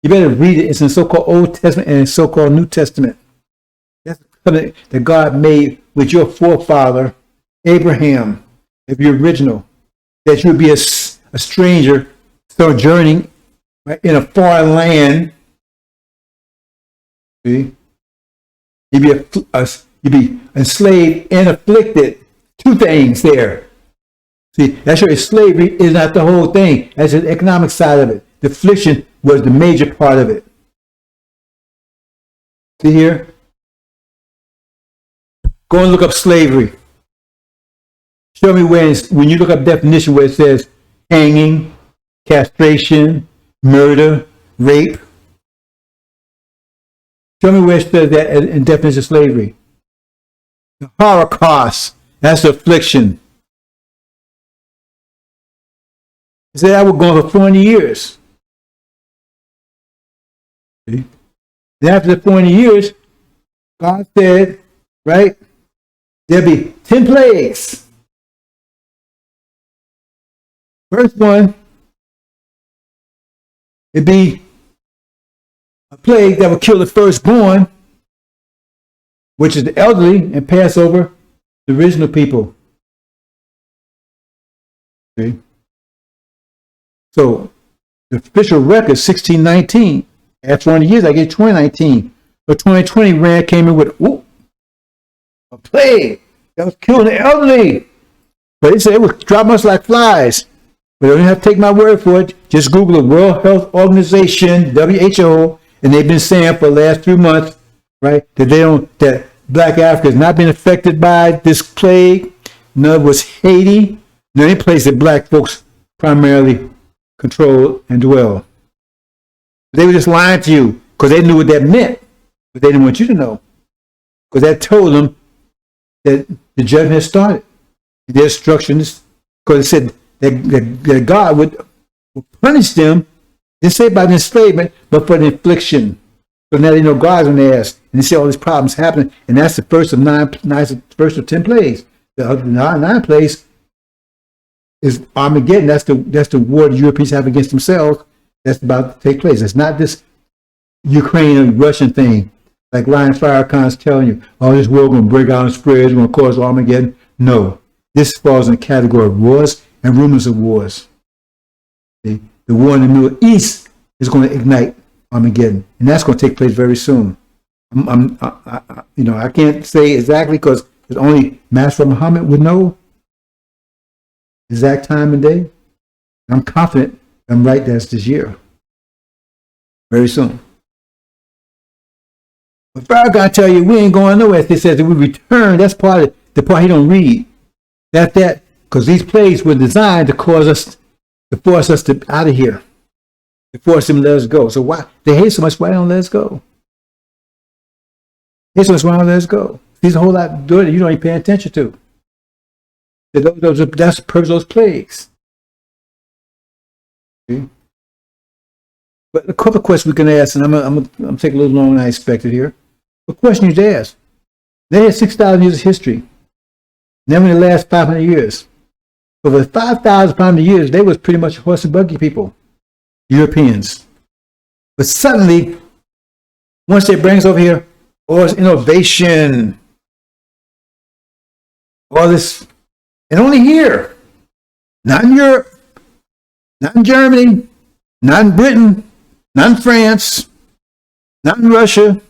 You better read it. It's in the so-called Old Testament and the so-called New Testament. That's the covenant that God made with your forefather, Abraham, if you're original, that you would be a stranger sojourning right, in a foreign land. See? You'd be enslaved and afflicted. Two things there. See, that's why slavery is not the whole thing. That's the economic side of it. The affliction was the major part of it. See here? Go and look up slavery. Show me where, when you look up definition where it says hanging, castration, murder, rape. Show me where it says that in definition of slavery. The FARRAKHAN, that's the affliction. It said I was going for 40 years. See? And after the 40 years, God said, right, there'll be 10 plagues. First one, it'd be a plague that would kill the firstborn, which is the elderly, and pass over the original people. See? So the official record is 1619. After 20 years, I get 2019. But 2020 came in with a plague that was killing the elderly. But they said it would drop us like flies. But you don't have to take my word for it. Just Google the World Health Organization, WHO, and they've been saying for the last few months, right, that Black Africa has not been affected by this plague. None was Haiti, the only place that black folks primarily control and dwell. They were just lying to you because they knew what that meant, but they didn't want you to know because that told them that the judgment had started. Their instructions, because it said that God would punish them, didn't say by the enslavement, but for the affliction. So now they know God's on their ass, and they see all these problems happening, and that's the first of 10 plagues. The other 9 plagues is Armageddon. That's the war the Europeans have against themselves. That's about to take place. It's not this Ukraine and Russian thing, like FARRAKHAN's telling you, oh, this war going to break out and spread, it's going to cause Armageddon. No, this falls in the category of wars and rumors of wars. The war in the Middle East is going to ignite Armageddon, and that's going to take place very soon. I can't say exactly because it's only Master Muhammad would know exact time and day. I'm confident I'm right. That's this year, very soon. But Farrakhan tell you we ain't going nowhere. They says that we return. That's part of the part he don't read. That because these plagues were designed to force us to out of here, to force them to let us go. So why they hate so much? Why don't let us go? They hate so much. Why don't let us go? There's a whole lot that you don't even pay attention to. That's the purpose of those plagues. See? But a couple of questions we can ask, and I'm taking a little longer than I expected here. The question you ask: they had 6,000 years of history. Never in the last 500 years. Over 5,500 years, they was pretty much horse and buggy people, Europeans. But suddenly, once they bring us over here, all this innovation, all this, and only here, not in Europe, not in Germany, not in Britain, not in France, not in Russia,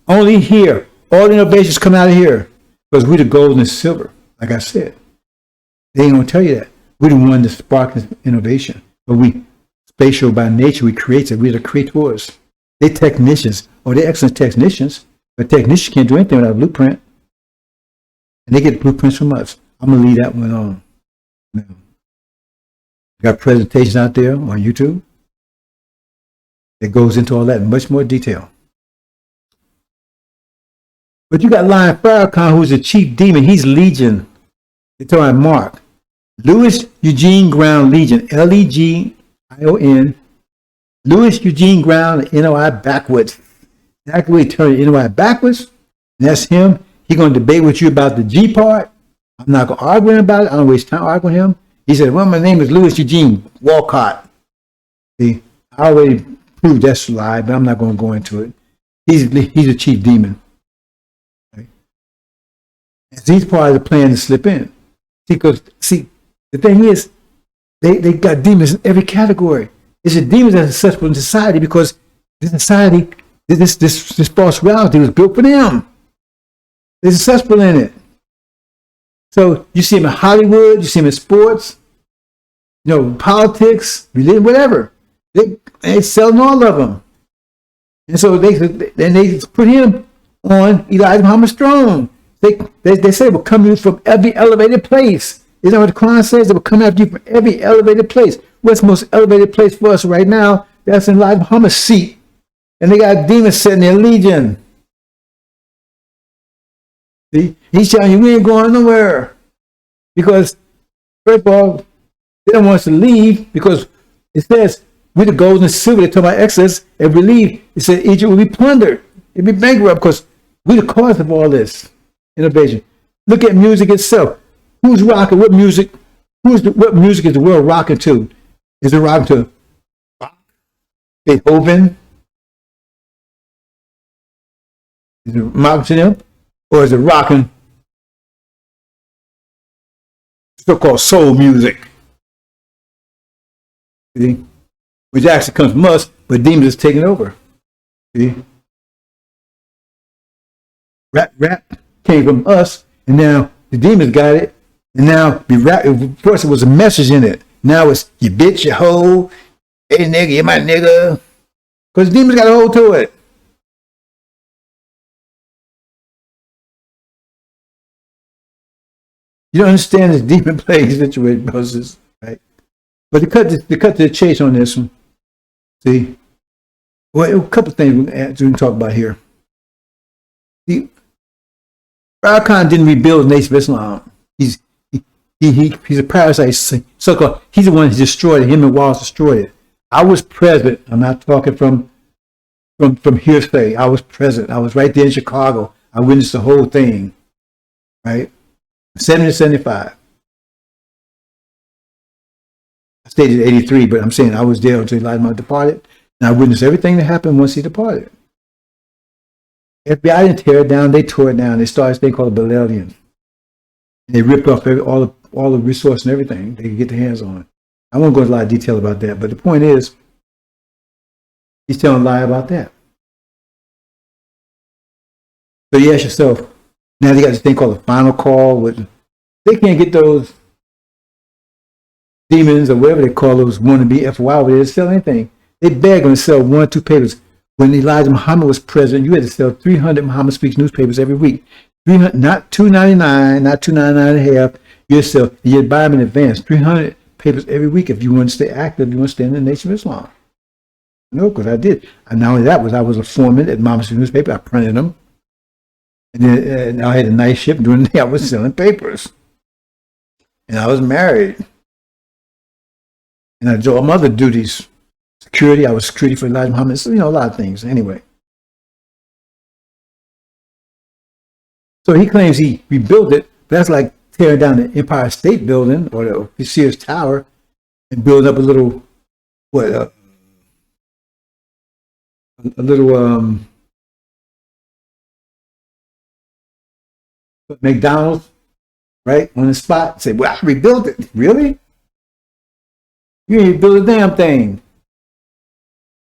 only here. All the innovations come out of here. Because we're the gold and silver, like I said. They ain't gonna tell you that. We're the one that spark innovation. But we spatial by nature, we create it. We're the creators. They're technicians. Oh, they're excellent technicians. But technicians can't do anything without a blueprint. And they get blueprints from us. I'm gonna leave that one on. Now, got presentations out there on YouTube that goes into all that in much more detail. But you got Lion FARRAKHAN, who's the chief demon. He's Legion. They're talking about Mark. Louis Eugene Ground Legion. Legion. Louis Eugene Ground, NOI backwards. Exactly where he turned NOI backwards. And that's him. He's going to debate with you about the G part. I'm not going to argue about it. I don't waste time arguing with him. He said, well, my name is Louis Eugene Walcott. See, I already proved that's a lie, but I'm not going to go into it. He's a chief demon. Right? And he's part of the plan to slip in. Because, see, the thing is, they got demons in every category. It's a demon that's successful in society because this society, this false reality was built for them. They're successful in it. So you see them in Hollywood, you see them in sports, politics, religion, whatever. They selling all of them. And so they put him on Elijah Muhammad's throne. They say will come to you from every elevated place. Isn't that what the Quran says? They will come after you from every elevated place. What's the most elevated place for us right now? That's in Elijah Muhammad's seat. And they got demons sitting there, legion. See? He's telling you we ain't going nowhere. Because, first of all, they don't want us to leave because it says we're the gold and silver. They talk about excess. If we leave, it said Egypt will be plundered. It'll be bankrupt because we're the cause of all this innovation. Look at music itself. Who's rocking? What music? What music is the world rocking to? Is it rocking to Beethoven? Is it rocking to them? Or is it rocking so-called soul music? See? Which actually comes from us, but demons is taking over. See? Rap came from us, and now the demons got it. And now the rap, first it was a message in it. Now it's you bitch, you hoe, hey nigga, you my nigga. Because demons got a hold to it. You don't understand this demon plague situation, Moses, right? But to cut to the chase on this one, see, well, a couple of things we can talk about here. See, FARRAKHAN didn't rebuild the Nation of Islam. He's a parasite, so-called. He's the one who destroyed it. Him and Wallace destroyed it. I was present. I'm not talking from hearsay. I was present. I was right there in Chicago. I witnessed the whole thing, right? 70 to 75. I stayed at 83, but I'm saying I was there until Elijah Muhammad departed, and I witnessed everything that happened once he departed. FBI didn't tear it down; they tore it down. They started a thing called a rebellion. They ripped off all the resources and everything they could get their hands on. I won't go into a lot of detail about that, but the point is, he's telling a lie about that. So you ask yourself, now they got this thing called the final call. They can't get those demons or whatever they call those wannabe FY over there to sell anything. They beg them to sell 1 or 2 papers. When Elijah Muhammad was president, you had to sell 300 Muhammad Speaks newspapers every week. 300, not $2.99, not $2.99 and a half. You'd buy them in advance. 300 papers every week if you want to stay active, you want to stay in the Nation of Islam. No, because I did. And not only that, I was a foreman at Muhammad Speaks newspaper. I printed them. And then I had a night shift. During the day, I was selling papers. And I was married. And I did all my other duties. Security, I was security for Elijah Muhammad. So, a lot of things. Anyway. So he claims he rebuilt it. But that's like tearing down the Empire State Building or the Sears Tower and building up a little, McDonald's, right, on the spot. Say, well, I rebuilt it. Really? You ain't built a damn thing.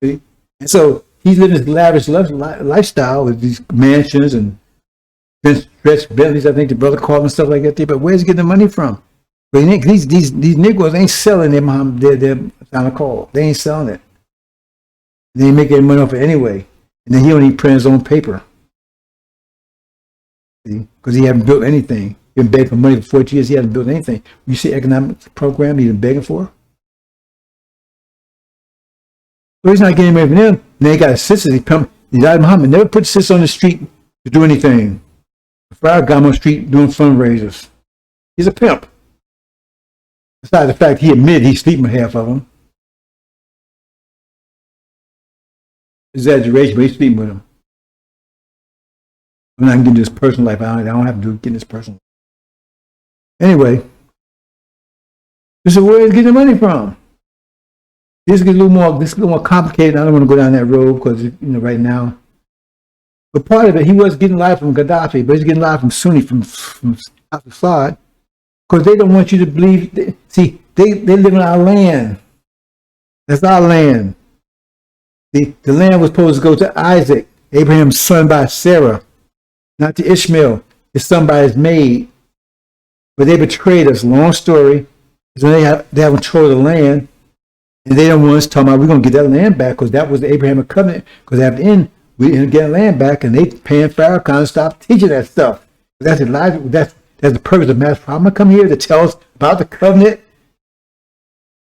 See? And so he's living this lavish lifestyle with these mansions and stretch Bentleys, I think the brother called and stuff like that. But where's he getting the money from? But these Negroes ain't selling their on a call. They ain't selling it. They ain't making money off it anyway. And then he don't even print his own paper. See? Because he haven't built anything. He been begging for money for 40 years. He hasn't built anything. You see economic program he's been begging for? So he's not getting money from them. And then he got assistants. Elijah Muhammad never put assistants on the street to do anything. Farrakhan got him on the street doing fundraisers. He's a pimp. Besides the fact he admitted he's sleeping with half of them. Exaggeration, but he's sleeping with them. I'm not getting this personal life. I don't have to do getting this personal. Anyway, this is where he's getting the money from. This gets a little more complicated. I don't want to go down that road because right now. But part of it, he was getting a lot from Gaddafi, but he's getting a lot from Sunni, from Assad, because they don't want you to believe. They live in our land. That's our land. The land was supposed to go to Isaac, Abraham's son by Sarah, not to Ishmael, his son by his maid. But they betrayed us. Long story. So they have control of the land, and they don't want us talking about we're going to get that land back because that was the Abrahamic covenant. Because at the end, we didn't get land back, and they paying Farrakhan to stop teaching that stuff. That's the purpose of Master Prophet come here to tell us about the covenant.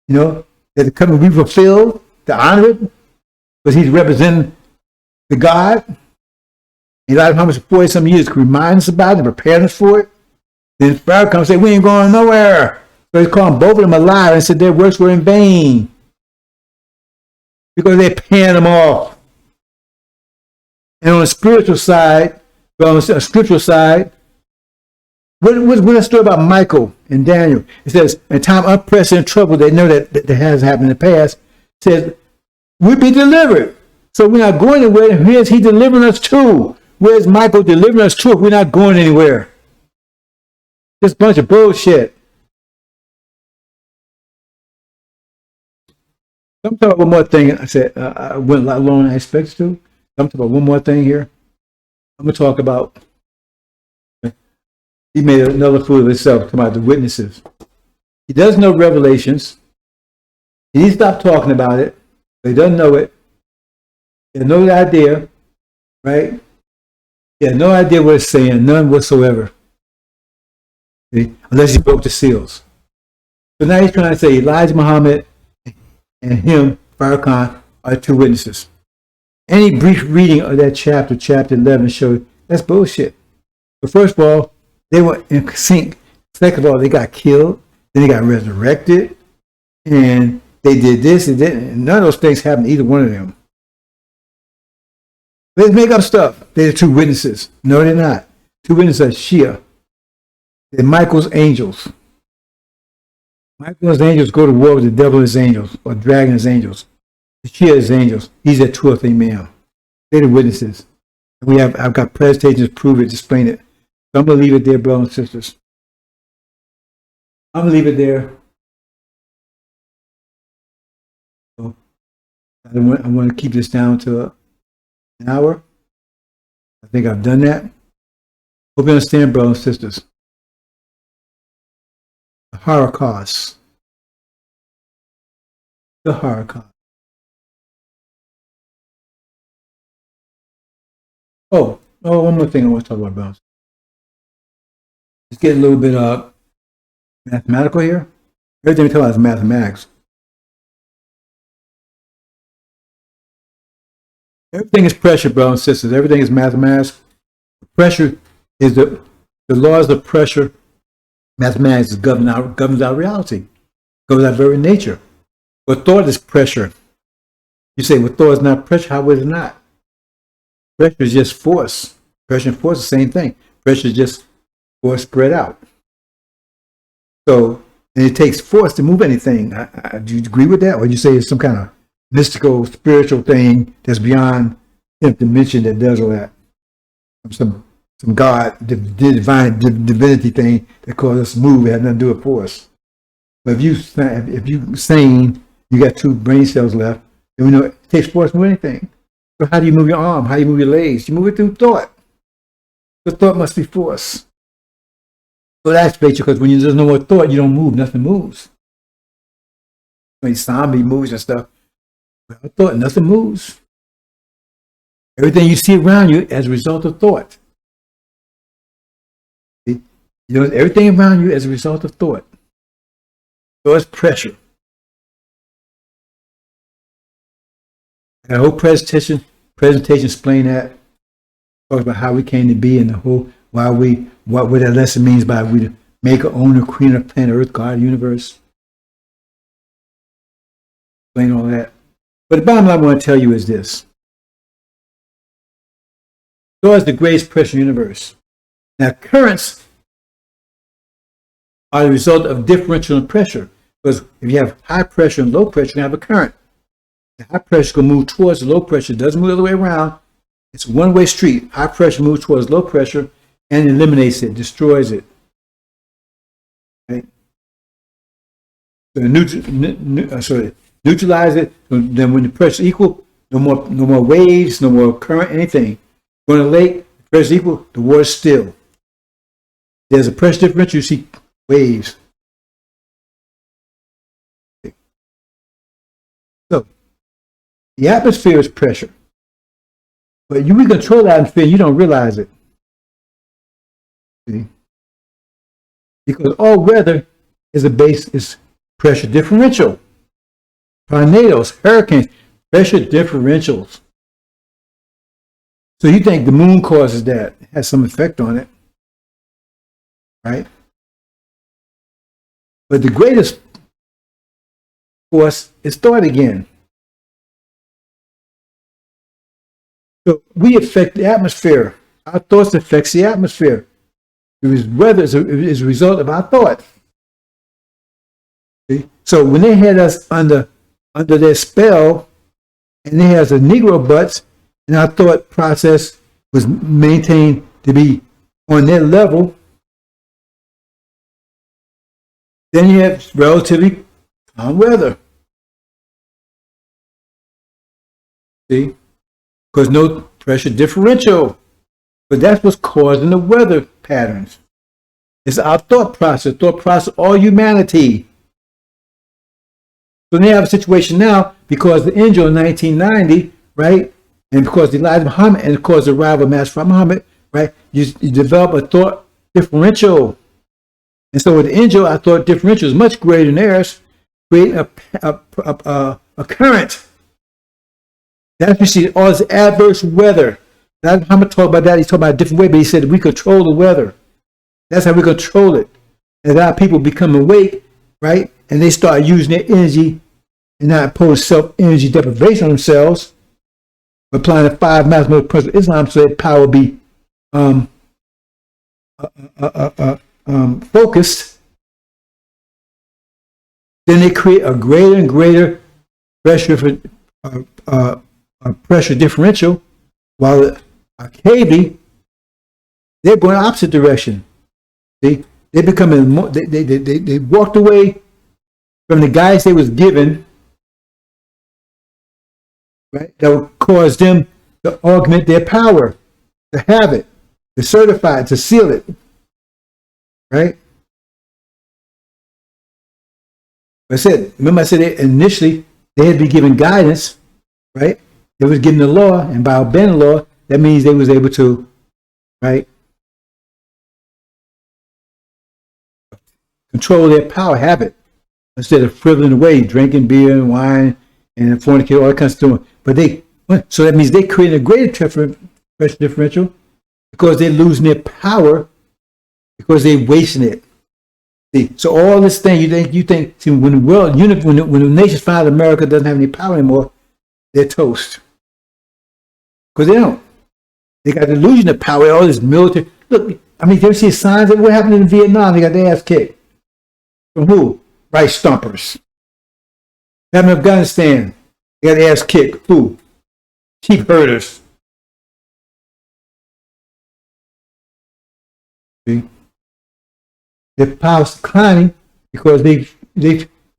That the covenant we fulfilled, to honor it, because he's representing the God. Elijah Muhammad for 40-some years to remind us about it and prepare us for it. Then Farrakhan said, we ain't going nowhere. So he's calling both of them a liar and said their works were in vain. Because they're paying them off. And on the spiritual side, on the scriptural side, what's the story about Michael and Daniel? It says, in time of unprecedented trouble, they know that has happened in the past. It says, we'll be delivered. So we're not going anywhere. And where's he delivering us to? Where's Michael delivering us to if we're not going anywhere? Just a bunch of bullshit. I'm talking about one more thing. I said I went a lot longer than I expected to. I'm talking about one more thing here. I'm going to talk about, he made another fool of himself, talking about the witnesses. He does know Revelations. He stopped talking about it. He doesn't know it. He has no idea, right? He has no idea what it's saying, none whatsoever. See? Unless he broke the seals. So now he's trying to say Elijah Muhammad and him, Farrakhan, are two witnesses. Any brief reading of that chapter 11, showed that's bullshit. But first of all, they were in sync. Second of all, they got killed. Then they got resurrected. And they did this and that. And none of those things happened to either one of them. They make up stuff. They're two witnesses. No, they're not. Two witnesses are Shia. They're Michael's angels. Michael's angels go to war with the devil and his angels, or dragon and his angels. The Shia is angels. He's a truth, amen. They're the witnesses. I've got presentations to prove it, to explain it. So I'm going to leave it there, brothers and sisters. I'm going to leave it there. So I want to keep this down to an hour. I think I've done that. Hope you understand, brothers and sisters. The Holocaust. The Holocaust. Oh, one more thing I want to talk about, brothers. Let's get a little bit mathematical here. Everything we talk about is mathematics. Everything is pressure, brothers and sisters. Everything is mathematics. Pressure is the laws of pressure. Mathematics governs our reality, governs our very nature. But thought is pressure. You say, well, thought is not pressure. How is it not? Pressure is just force. Pressure and force is the same thing. Pressure is just force spread out. So, and it takes force to move anything. Do you agree with that? Or do you say it's some kind of mystical, spiritual thing that's beyond dimension that does all that? Some God, divine divinity thing that causes us to move. It has nothing to do with force. But if you sane, you got 2 brain cells left, then we know it takes force to move anything. So how do you move your arm? How do you move your legs? You move it through thought. The thought must be force. So that's basically because when there's no more thought, you don't move. Nothing moves. When zombie moves and stuff, without thought, nothing moves. Everything you see around you as a result of thought. See? You know, everything around you as a result of thought. So it's pressure. And the whole presentation explain that. Talk about how we came to be and the whole what that lesson means by we the maker, owner, creator, planet, earth, God, universe. Explain all that. But the bottom line I want to tell you is this. God is the greatest pressure in the universe. Now currents are the result of differential pressure. Because if you have high pressure and low pressure, you have a current. The high pressure can move towards the low pressure. It doesn't move the other way around. It's a one-way street. High pressure moves towards low pressure and eliminates it, destroys it. Right? So neutralize it. So then when the pressure is equal, no more waves, no more current, anything. Go in a lake, the pressure is equal, the water is still. There's a pressure differential, you see waves. So the atmosphere is pressure. But we control the atmosphere, you don't realize it. See? Because all weather is pressure differential. Tornadoes, hurricanes, pressure differentials. So you think the moon causes that, has some effect on it. Right? But the greatest force is thought again. So we affect the atmosphere. Our thoughts affects the atmosphere. Weather is a result of our thought. See? So when they had us under their spell, and they had us as Negro butts, and our thought process was maintained to be on their level, then you have relatively calm weather. See? Because no pressure differential. But that's what's causing the weather patterns. It's our thought process all humanity. So they have a situation now because the angel in 1990, right, and because Elijah Muhammad and because the arrival of Master Muhammad, right, you develop a thought differential. And so with the angel, our thought differential is much greater than theirs, creating a current. That's what you see, all this adverse weather. Now, Muhammad talked about that. He's talking about a different way, but he said we control the weather. That's how we control it. As our people become awake, right, and they start using their energy and not impose self-energy deprivation on themselves, applying the 5 mathematical principles of Islam so that power be focused, then they create a greater and greater pressure pressure differential, while the Akabi, they're going the opposite direction. See, they becoming more. They walked away from the guidance they was given, right? That would cause them to augment their power, to have it, to certify it, to seal it, right? Remember I said initially they had to be given guidance, right? They was given the law, and by obeying the law, that means they was able to, right, control their power, have it, instead of frivoling away, drinking beer and wine and fornicating, all that kind of stuff. But so that means they created a greater pressure differential because they're losing their power because they're wasting it. See, so all this thing you think. See, when the world, when the nations find America doesn't have any power anymore, they're toast. Because they don't. They got the illusion of power, all this military. Look, I mean, you see signs of what happened in Vietnam? They got their ass kicked. From who? Rice stompers. Happened in Afghanistan. They got their ass kicked. Who? Sheep herders. See? Their power's declining because they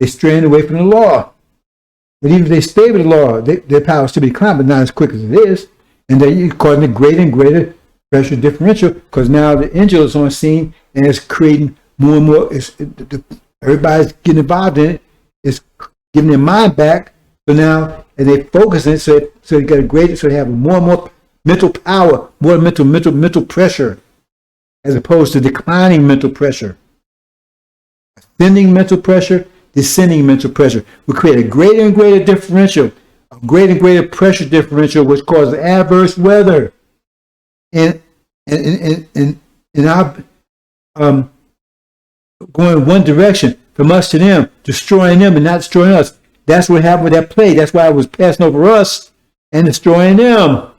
straying away from the law. But even if they stay with the law, their power still be declining, but not as quick as it is. And they're causing a greater and greater Pressure differential, because now the angel is on scene and it's creating more and more. Everybody's getting involved in it. It's giving their mind back. So now, and they focus on it, so they get a greater, so they have more and more mental power, more mental pressure, as opposed to declining mental pressure. Ascending mental pressure, descending mental pressure will create a greater and greater differential, a greater and greater pressure differential, which causes adverse weather. And our going one direction from us to them, destroying them and not destroying us. That's what happened with that plague. That's why it was passing over us and destroying them.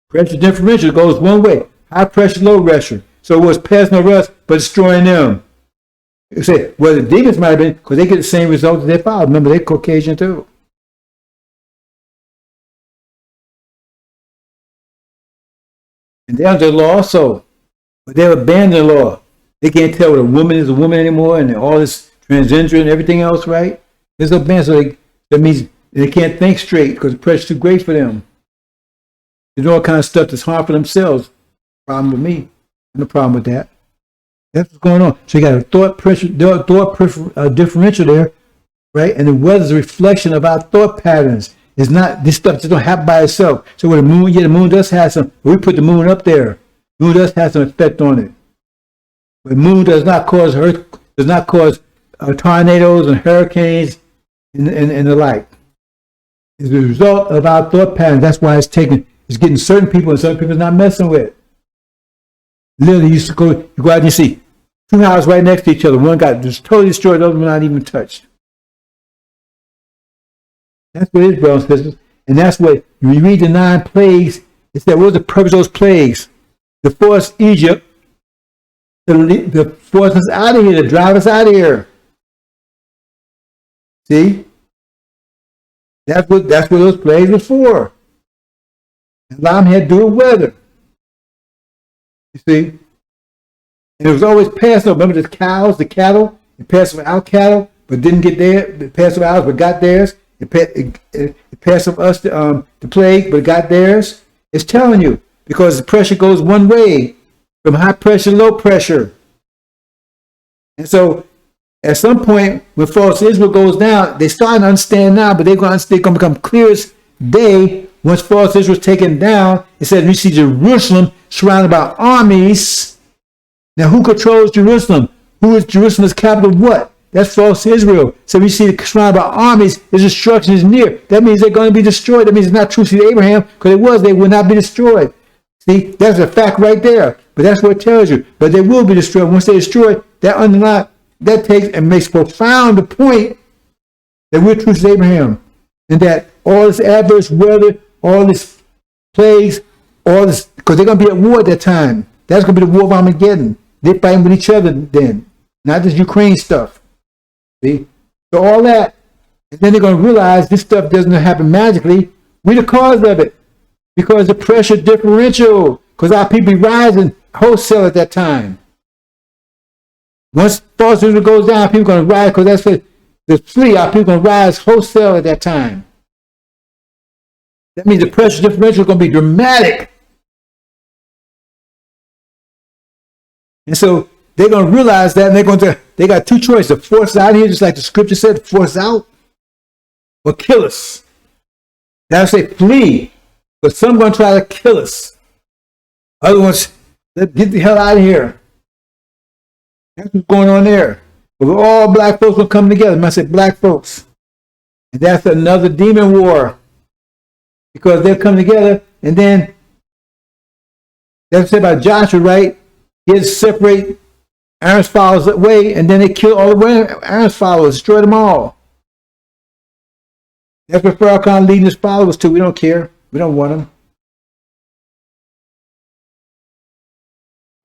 Pressure differential goes one way, high pressure, low pressure. So it was passing over us, but destroying them. You say, well, the demons might have been, because they get the same result as their father. Remember, they're Caucasian too. And they're under the law also, but they've abandoned the law. They can't tell what a woman is a woman anymore, and all this transgender and everything else, right? There's no ban, so that means they can't think straight because the pressure's too great for them. They do all kind of stuff that's harmful for themselves. Problem with me. No problem with that. That's what's going on. So you got a thought differential there, right? And the weather's a reflection of our thought patterns. It's not, this stuff just don't happen by itself. So when the moon does have some, we put the moon up there. The moon does have some effect on it. But the moon does not cause tornadoes and hurricanes and the like. It's the result of our thought patterns. That's why it's getting certain people and certain people not messing with. Literally, you go out and you see two houses right next to each other. One got just totally destroyed, the other one not even touched. That's what it is, brothers and sisters. And that's what, when you read the 9 plagues, it's that what was the purpose of those plagues? To force Egypt, to force us out of here, to drive us out of here. See? That's what those plagues were for. And Lam had to do with weather. You see? And it was always Passover. Remember the cows, the cattle? It passed over our cattle, but didn't get there. It passed over ours, but got theirs. It passed over us the plague, but it got theirs. It's telling you, because the pressure goes one way, from high pressure to low pressure. And so, at some point, when false Israel goes down, they're starting to understand now, but they're going to become clear as day. Once false Israel is taken down, it says we see Jerusalem surrounded by armies. Now, who controls Jerusalem? Who is Jerusalem's capital? What? That's false Israel. So we see the surrounded by armies. The destruction is near. That means they're going to be destroyed. That means it's not true to Abraham, because they will not be destroyed. See, that's a fact right there. But that's what it tells you. But they will be destroyed. Once they're destroyed, that takes and makes profound the point that we're true to Abraham, and that all this adverse weather, all this plagues, all this, because they're going to be at war at that time. That's going to be the war of Armageddon. They're fighting with each other then, not this Ukraine stuff. See? So all that, and then they're going to realize this stuff doesn't happen magically. We're the cause of it, because the pressure differential, because our people be rising wholesale at that time. Once false Israel goes down, people are going to rise, because that's the flee. Our people are going to rise wholesale at that time. That means the pressure differential is going to be dramatic. And so they're going to realize that, and they got two choices: force us out of here, just like the scripture said, force us out, or kill us. Now say flee, but some are going to try to kill us. Other ones, let's get the hell out of here. That's what's going on there. But all black folks will come together. I said black folks. And that's another demon war. Because they'll come together, and then that's said about Joshua, right? He had to separate Aaron's followers away, and then they kill all of Aaron's followers, destroy them all. That's what FARRAKHAN leading his followers to. We don't care. We don't want them.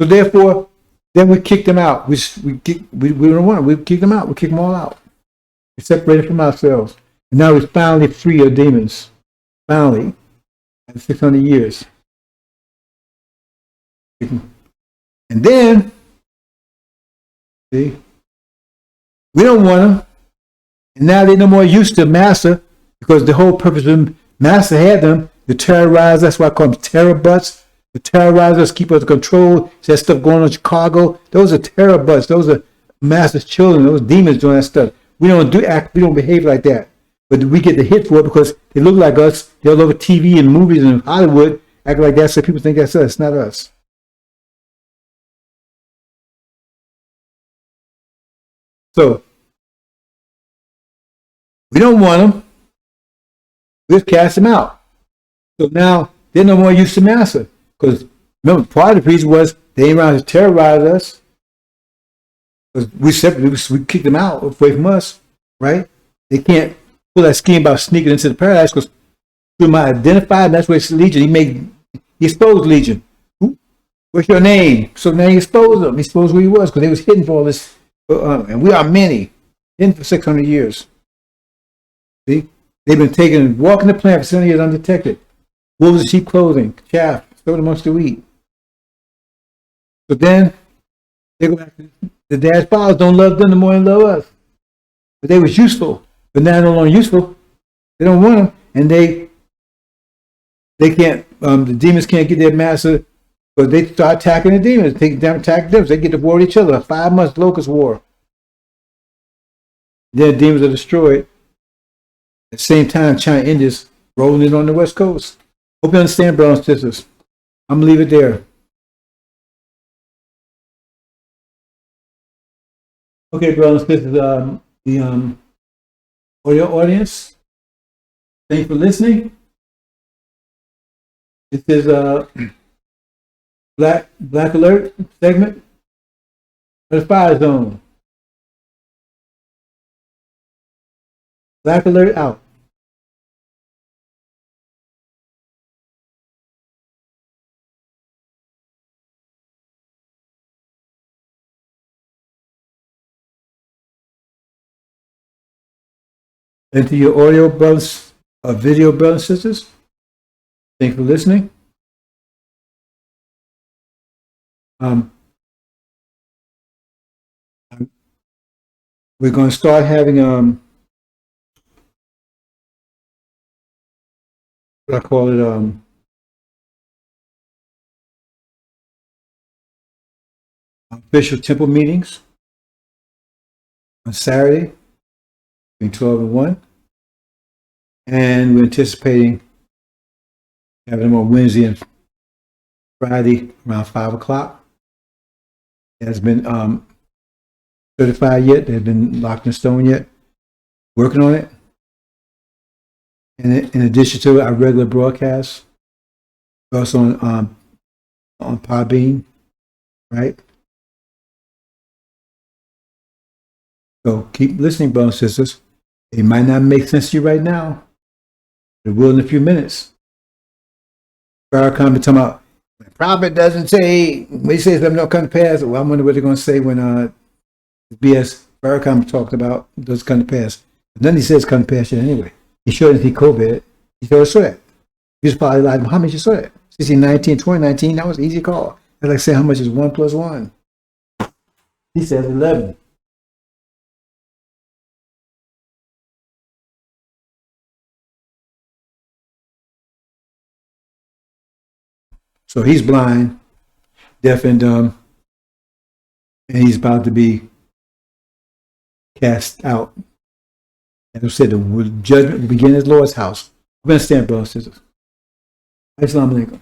So therefore, then we kick them out. We don't want them. We kick them out. We kick them all out. We separated from ourselves. And now we're finally free of demons. Finally, after 600 years. And then, see, we don't want them. And now they're no more used to Massa, because the whole purpose of them Master had them to terrorize. That's why I call them terror butts. To terrorize us, keep us control. That stuff going on in Chicago. Those are terror butts. Those are Master's children. Those demons doing that stuff. We don't behave like that. But we get the hit for it because they look like us. They're all over TV and movies and Hollywood, act like that, so people think that's us, not us. So we don't want them. We just cast them out. So now they're no more use to Master. Because remember, part of the reason was they ain't around to terrorize us. Because we kicked them out away from us, right? They can't pull that scheme about sneaking into the paradise because through my identified, that's where it's Legion. He exposed Legion. What's your name? So now he exposed them. He exposed who he was because they was hidden for all this. And we are many, hidden for 600 years. See? They've been walking the planet for 7 years undetected. Wolves in sheep clothing, chaff, stolen amongst the wheat. So then they go back to the dad's fathers don't love them the more than love us. But they was useful. But now they're no longer useful. They don't want them. And they can't, the demons can't get their master, but they start attacking the demons, attack them. They get to war with each other. A 5 months locust war. Then demons are destroyed. At the same time, China Indians rolling in on the West Coast. Hope you understand, brothers and sisters. I'm going to leave it there. Okay, brothers and sisters, the audio audience, thanks for listening. This is Black Alert segment of the Fire Zone. Black Alert out. And to your audio brothers, video brothers and sisters, thanks for listening. We're going to start having what I call it official temple meetings on Saturday between 12 and 1. And we're anticipating having them on Wednesday and Friday around 5 o'clock. It hasn't been certified yet. They've been locked in stone yet. Working on it. And in addition to our regular broadcasts, we're also on Podbean, right? So keep listening, brothers and sisters. It might not make sense to you right now. It will in a few minutes. FARRAKHAN be talking about, the prophet doesn't say, when he says them don't come to pass. Well, I wonder what they're going to say when BS FARRAKHAN talked about does come to pass. And then he says come to pass yet anyway. He showed that he COVID. He saw that. He just probably lied. How much you saw that? 1619, 2019, that was an easy call. That's like saying how much is 1 plus 1. He says 11. So he's blind, deaf and dumb, and he's about to be cast out. As I said, the judgment will begin at the Lord's house. We understand, brothers and sisters. Assalamu alaikum.